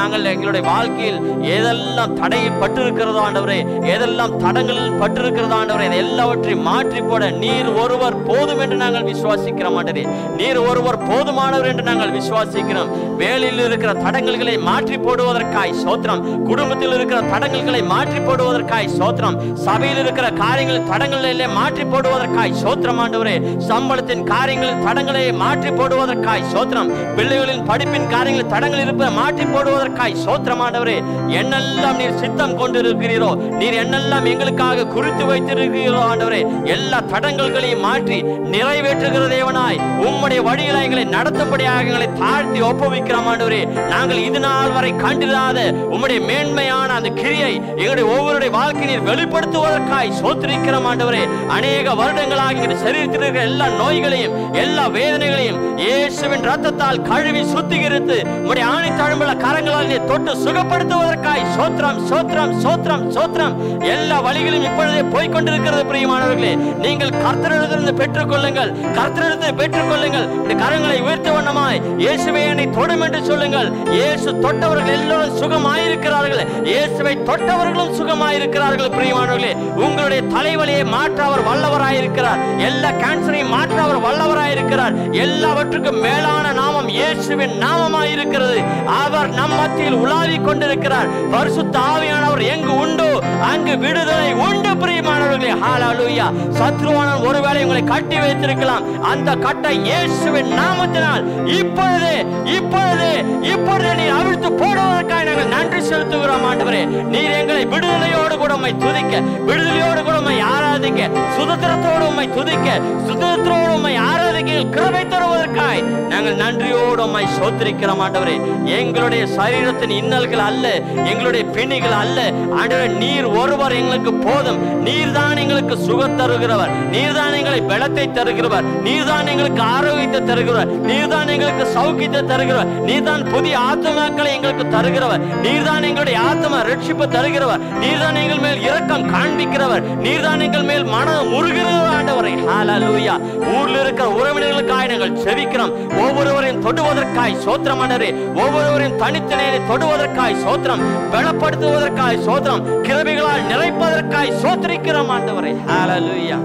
A: நாங்கள் எங்களுடைய வாழ்க்கையில் ஏதெல்லாம் தடையில் பட்டிருக்கிறதோ ஆண்டவரே, ஏதெல்லாம் தடங்களில் பட்டிருக்கிறதோ ஆண்டவரே, இதை எல்லாவற்றையும் மாற்றி போட நீர் ஒருவர் போதும் என்று நாங்கள் விசுவாசிக்கிறோம். ஆண்டவரே நீர் ஒருவர் போதுமானவர் என்று நாங்கள் விசுவாசிக்கிறோம். வேலையில் இருக்கிற தடங்கல்களை மாற்றி போடுவதற்காய் ஸ்தோத்திரம். குடும்பத்தில் இருக்கிற தடங்கல்களை மாற்றி போடுவதற்காய் ஸ்தோத்திரம். சபையில் இருக்கிற காரியங்களில் தடங்களை மாற்றி போடுவதற்காய் ஸ்தோத்திரம். ஆண்டவரே சம்பளத்தின் காரியங்களில் தடங்களை மாற்றி போடுவதற்காய் ஸ்தோத்திரம். பிள்ளைகளின் படிப்பின் காரியங்களில் தடங்கள் இருப்பதை மாற்றி போடுவதற்காய் ஸ்தோத்திரம். ஆண்டவரே என்னெல்லாம் நீர் சித்தம் கொண்டிருக்கிறீரோ, நீர் என்னெல்லாம் எங்களுக்காக குறித்து வைத்திருக்கிறீரோ ஆண்டவரே, எல்லா தடங்கல்களையும் மாற்றி நிறைவேற்றுகிற தேவனாய் உம்முடைய வழிகளை எங்களை நடத்தும்படியாக எங்களை தாழ்த்தி ஒப்புவிக்கிறோம். ஆண்டவரே நாங்கள் இது நாள் வரை கண்டிராத உம்முடைய மேன்மையான அந்த கிரியை எங்களுடைய ஒவ்வொருடைய வாழ்க்கையில் வெளிப்படுத்துவதற்காய் ஸ்தோத்திரிக்கிறோம். ஆண்டவரே அநேக வருடங்களாக எங்களுடைய சரீரத்தில் இருக்கிற எல்லா நோய்களையும் எல்லா வேதனைகளையும் இயேசுவின் இரத்தத்தால் கழுவி சுத்திகரித்து உம்முடைய ஆணை தழும்புள்ள கரங்களால் தொட்டு சுகப்படுத்துவதற்காய் ஸ்தோத்திரம் ஸ்தோத்திரம் ஸ்தோத்திரம் ஸ்தோத்திரம். எல்லா வழிகளையும் இப்பொழுதே போய்கொண்டிருக்கிறது. பிரியமானவர்களே நீங்கள் கர்த்தரிடத்திலிருந்து பெற்றுக்கொள்ளுங்கள், கர்த்தரிடத்தில் பெற்றுக்கொள்ளுங்கள். இந்த கரங்களை உயர்த்த வண்ணமாய் இயேசுவே என்னை தொடும் என்று சொல்லுங்கள். இயேசு தொட்டவர்கள் எல்லோரும் சுகமாயிருக்கிறார்கள். இயேசுவை தொட்டவர்களும் சுகமாயிருக்கிறார்கள். பிரியமானவர்களே உங்களுடைய தலைவலியை மாற்ற அவர் வல்லவராயிருக்கிறார். எல்லா கேன்சரையும் மாற்ற அவர் வல்லவராயிருக்கிறார். எல்லாவற்றுக்கும் மேலான நாமம் இயேசுவின் நாமமாயிருக்கிறது. அவர் நம் மத்தியில் உலாவிக் கொண்டிருக்கிறார். பரிசுத்த ஆவியானவர் எங்கு உண்டோ அங்கு விடுதலை உண்டு. பிரியமானவர்களே ஹல்லேலூயா. சத்ருவானவன் ஒருவேளை உங்களை கட்டி வைத்திருக்கலாம். அந்த கட்டை இயேசுவின் நாமத்தினால் இப்பொழுது இப்பொழுது இப்பொழுது நீர் அவிழ்த்து போடுவதற்காக நாங்கள் நன்றி செலுத்துகிறோம். ஆண்டவரே நீர் எங்களை விடுதலையோடு கூட உம்மை துதிக்க, விடுதலையோடு கூட உம்மை ஆராதிக்க, சுதந்திரத்தோடு உம்மை துதிக்க, சுதந்திரத்தோடு உம்மை ஆராதிக்க கிருபை தருவதற்காக கிருபைக்காய் நாங்கள் நன்றியோடு உம்மை ஸ்தோத்திரிக்கிறோம் ஆண்டவரே. எங்களுடைய சரீரத்தின் இன்னல்கள் அல்ல, எங்களுடைய பிணிகள் அல்ல ஆண்டவரே, நீர் ஒருவர் எங்களுக்கு போதும். நீர்தான் எங்களுக்கு சுகம் தருகிறவர், நீர்தான் எங்களை பலத்தை தருகிறவர், நீர்தான் எங்களுக்கு ஆரோக்கியத்தை தருகிறவர், நீர்தான் எங்களுக்கு சௌக்கியத்தை தருகிறவர், நீர்தான் புதிய ஆத்துமாக்களை எங்களுக்கு தருகிறவர், நீர்தான் எங்களுடைய ஆத்மா ரட்சிப்பு தருகிறவர், நீர்தான் எங்கள் மேல் இரக்கம் காண்பிக்கிறவர், நீர்தான் எங்கள் மேல் மனம் உருகிறவர் ஆண்டவரே. ஹல்லேலூயா. ஊர்ல இருக்கிற உறவினர்களுக்காய் நாங்கள் செபிக்கிறோம். ஒவ்வொருவரையும் தொடுவதற்காய் சோத்திரம் ஆண்டவரே. ஒவ்வொருவரையும் தனித்தனியை தொடுவதற்காய் சோத்திரம், பலப்படுத்துவதற்காய் சோத்திரம், கிருபைகளால் நிறைப்பதற்காய் சோத்திரிக்கிறோம் ஆண்டவரே. ஹல்லேலூயா.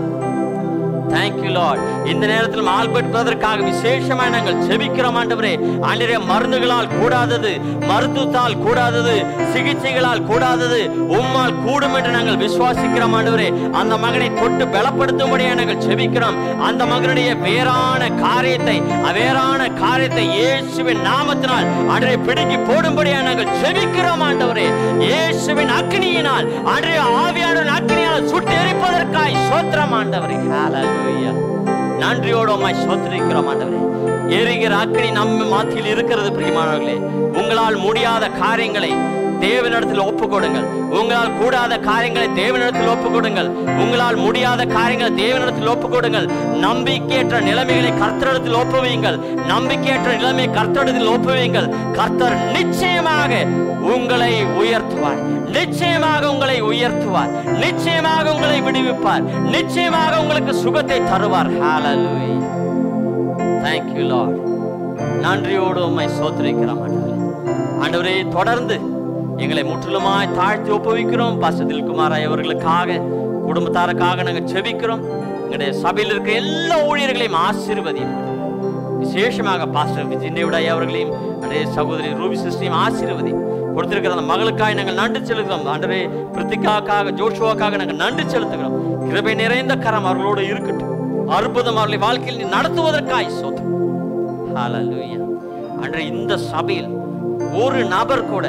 A: Thank you Lord. இந்த நேரத்தில் ஆல்பர்ட் பிரதருக்காக விசேஷமாக நாங்கள் ஜெபிக்கிறோம் ஆண்டவரே. ஆண்டவரே, மருந்துகளால் கூடாதது, மருத்துவத்தால் கூடாதது, சிகிச்சைகளால் கூடாதது உம்மால் கூடும் என்று நாங்கள் விசுவாசிக்கிறோம் ஆண்டவரே. அந்த மகனை தொட்டு பலப்படுத்தும்படியாக நாங்கள் ஜெபிக்கிறோம். அந்த மகனுடைய வேறான காரியத்தை இயேசுவின் நாமத்தினால் ஆண்டவரே பிடுங்கி போடும்படியாக நாங்கள் ஜெபிக்கிறோம் ஆண்டவரே. இயேசுவின் அக்கினியினால் ஆண்டவரே, ஆவியானவரின் அக்கினியால் சுட்டு எரிப்பதற்காய் ஸ்தோத்திரம் ஆண்டவரே. ஹல்லேலூயா. நன்றியோடு உம்மை ஸ்தோத்திரிக்கிறோம் ஆண்டவரே. எரிகிற அக்கினி நம்ம மத்தியில் இருக்கிறது பிரியமானவர்களே. உங்களால் முடியாத காரியங்களை தேவனிடத்தில் ஒப்புக்கொடுங்கள். உங்களால் கூடாத காரியங்களை தேவனிடத்தில் ஒப்புக்கொடுங்கள். உங்களால் முடியாத காரியங்களை தேவனிடத்தில் ஒப்புக்கொடுங்கள். நம்பிக்கையற்ற நிலைமைகளை கர்த்தரிடத்தில் ஒப்புவீங்கள். நம்பிக்கையற்ற நிலைமை கர்த்தரிடத்தில் ஒப்புவீங்கள். கர்த்தர் நிச்சயமாக உங்களை உயர்த்துவார், நிச்சயமாக உங்களை உயர்த்துவார், நிச்சயமாக உங்களை விடுவிப்பார், நிச்சயமாக உங்களுக்கு சுகத்தை தருவார். ஹல்லேலூயா. Thank you Lord. நன்றியோடு உம்மை ஸ்தோத்திரிக்கிறோம் ஆண்டவரே. ஆண்டவரே, தொடர்ந்து எங்களை முற்றிலுமாய் தாழ்த்தி ஒப்புவிக்கிறோம். பாஸ்டர் தில்குமார் அவர்களுக்காக, குடும்பத்தாருக்காக நாங்கள் ஜெபிக்கிறோம். எங்களுடைய சபையில் இருக்கிற எல்லா ஊழியர்களையும் ஆசீர்வதியும். விசேஷமாக பாஸ்டர் விஜய் அவர்களையும் சகோதரி ரூபி சிஸ்டரையும் ஆசீர்வதி. கொடுத்திருக்கிற அந்த மகளுக்காக நாங்கள் நன்றி செலுத்துகிறோம் ஆண்டவரே. பிரித்திகாக்காக, ஜோஷுவாக்காக நாங்கள் நன்றி செலுத்துகிறோம். கிருபை நிறைந்த கரம் அவர்களோடு இருக்கட்டும். அற்புதம் அவர்களை வாழ்க்கையில் நடத்துவதற்காய் ஸ்தோத்திரம். ஹல்லேலூயா. ஆண்டவரே, இந்த சபையில் ஒரு நபர் கூட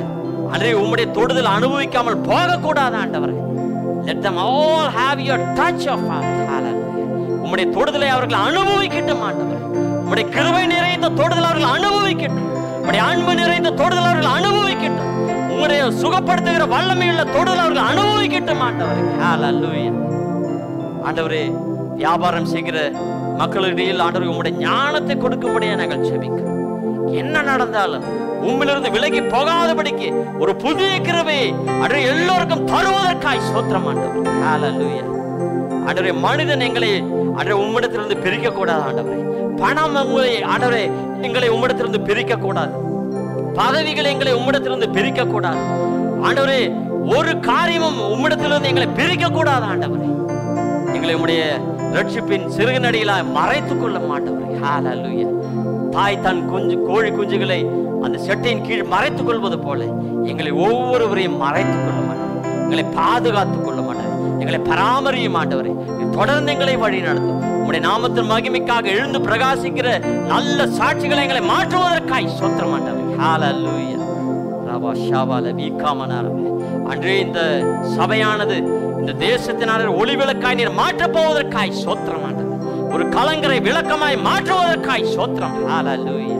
A: ஆண்டவரே உம்முடைய தொடுதல் அனுபவிக்காமல் போகக்கூடாது ஆண்டவரே. Let them all have your touch of Father. Hallelujah. உம்முடைய தொடுதலை அவர்கள் அனுபவிக்கட்டும் ஆண்டவரே. உம்முடைய கிருபை நிறைந்த தொடுதல் அவர்கள் அனுபவிக்கட்டும். உம்முடைய அன்பு நிறைந்த தொடுதல் அவர்கள் அனுபவிக்கட்டும். உம்முடைய சுகப்படுத்துகிற வல்லமையுள்ள தொடுதல் அவர்கள் அனுபவிக்கட்டும் ஆண்டவரே. Hallelujah. ஆண்டவரே, வியாபாரம் செய்கிற மக்களிடையில் ஆண்டவரே உம்முடைய ஞானத்தை கொடுக்கும்படியாக நாங்கள் ஜெபிக்கிறோம். என்ன நடந்தாலும் உம்மிலிருந்து விலகி போகாதபடிக்கு ஒரு புதிய கிருபையை ஆண்டவரே எல்லோருக்கும் தருவதற்காய் ஸ்தோத்திரம் ஆண்டவரே. ஹல்லேலூயா. ஆண்டவரே, மனிதன் எங்களை ஆண்டவரே உம்மிடத்திலிருந்து பிரிக்க கூடாது ஆண்டவரே. பணம் ஆண்டவரே எங்களை உம்மிடத்திலிருந்து பிரிக்க கூடாது. பதவிகள் எங்களை உம்மிடத்திலிருந்து பிரிக்க கூடாது ஆண்டவரே. ஒரு காரியமும் உம்மிடத்திலிருந்து எங்களை பிரிக்க கூடாது ஆண்டவரே. எங்களை உம்முடைய ரட்சிப்பின் சிறுகுநடிகளாய் மறைத்துக் கொள்ள மாட்டவரே. ஹல்லேலூயா. தாய் தன் கோழி குஞ்சுகளை அந்த செட்டையின் கீழ் மறைத்துக் கொள்வது போல எங்களை ஒவ்வொருவரையும் மறைத்துக் கொள்ள மாட்டேன். எங்களை பாதுகாத்துக் கொள்ள மாட்டேன். எங்களை பராமரிய மாட்டவரே. தொடர்ந்து எங்களை வழி நடத்தும். உம்முடைய நாமத்தின் மகிமைக்காக எழுந்து பிரகாசிக்கிற நல்ல சாட்சிகளை எங்களை மாற்றுவதற்காய் ஸ்தோத்திரம் ஆண்டவரே. ஹல்லேலூயா. ரபா ஷாபால வீகாமனாரவே. அன்றே இந்த சபையானது இந்த தேசத்தினால ஒளிவிளக்காய் நீர் மாற்றப் போவதற்காய் ஸ்தோத்திரம் ஆண்டவரே. ஒரு கலங்கரை விளக்கமாய் மாற்றுவதற்காய் ஸ்தோத்திரம். ஹல்லேலூயா.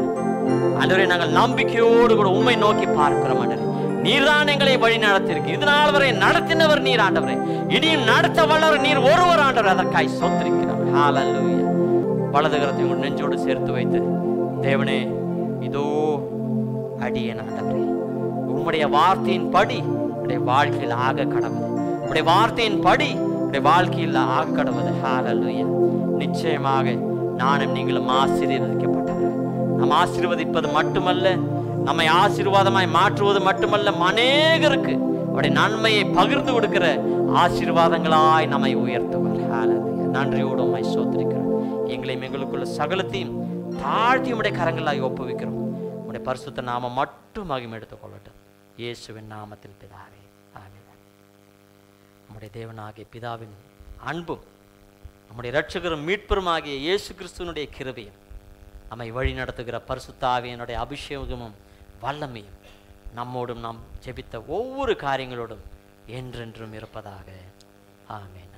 A: ஆண்டவரே, நாங்கள் நம்பிக்கையோடு கூட உம்மை நோக்கி பார்க்கிறோம் ஆண்டவரே. நீர்தான் எங்களை வழி நடத்தியிருக்கு. இதனால் வரை நடத்தினவர் நீர் ஆண்டவரே. இனியும் நடத்த வல்லவர் நீர் ஒருவர் ஆண்டவர். அதற்காய் ஸ்தோத்திரிக்கிறோம். ஹல்லேலூயா. வலது கரத்தை உங்கள் நெஞ்சோடு சேர்த்து வைத்து, தேவனே, இதோ அடியேன் ஆண்டவரே. உம்முடைய வார்த்தையின் படி உடைய வாழ்க்கையில் ஆக கடவுது. உடைய வார்த்தையின் படி உடைய வாழ்க்கையில் ஆக கடவுது. ஹல்லேலூயா. நிச்சயமாக நானும் நீங்களும் ஆசீர்வதிக்கப்பட்டவர். நாம் ஆசீர்வதிப்பது மட்டுமல்ல, நம்மை ஆசீர்வாதமாய் மாற்றுவது மட்டுமல்ல, அநேகருக்கு அவருடைய நன்மையை பகிர்ந்து கொடுக்கிற ஆசீர்வாதங்களாய் நம்மை உயர்த்துவார். ஹல்லேலூயா. நன்றியோடு உம்மை ஸ்தோத்திரிக்கிறோம். எங்களையும் எங்களுக்குள்ள சகலத்தையும் தாழ்த்தி உம்முடைய கரங்களாய் ஒப்புவிக்கிறோம். உம்முடைய பரிசுத்த நாமம் மட்டும் மகிமை எடுத்துக் கொள்ளட்டும். இயேசுவின் நாமத்தில் பிதாவே, ஆமென். நம்முடைய தேவனாகிய பிதாவின் அன்பும் நம்முடைய இரட்சகரும் மீட்பருமாகிய இயேசு கிறிஸ்துவனுடைய கிருபையும் நம்மை வழி நடத்துகிற பரிசுத்த ஆவியினுடைய அபிஷேகமும் வல்லமையும் நம்மோடும் நாம் ஜெபித்த ஒவ்வொரு காரியங்களோடும் என்றென்றும் இருப்பதாக. ஆமென்.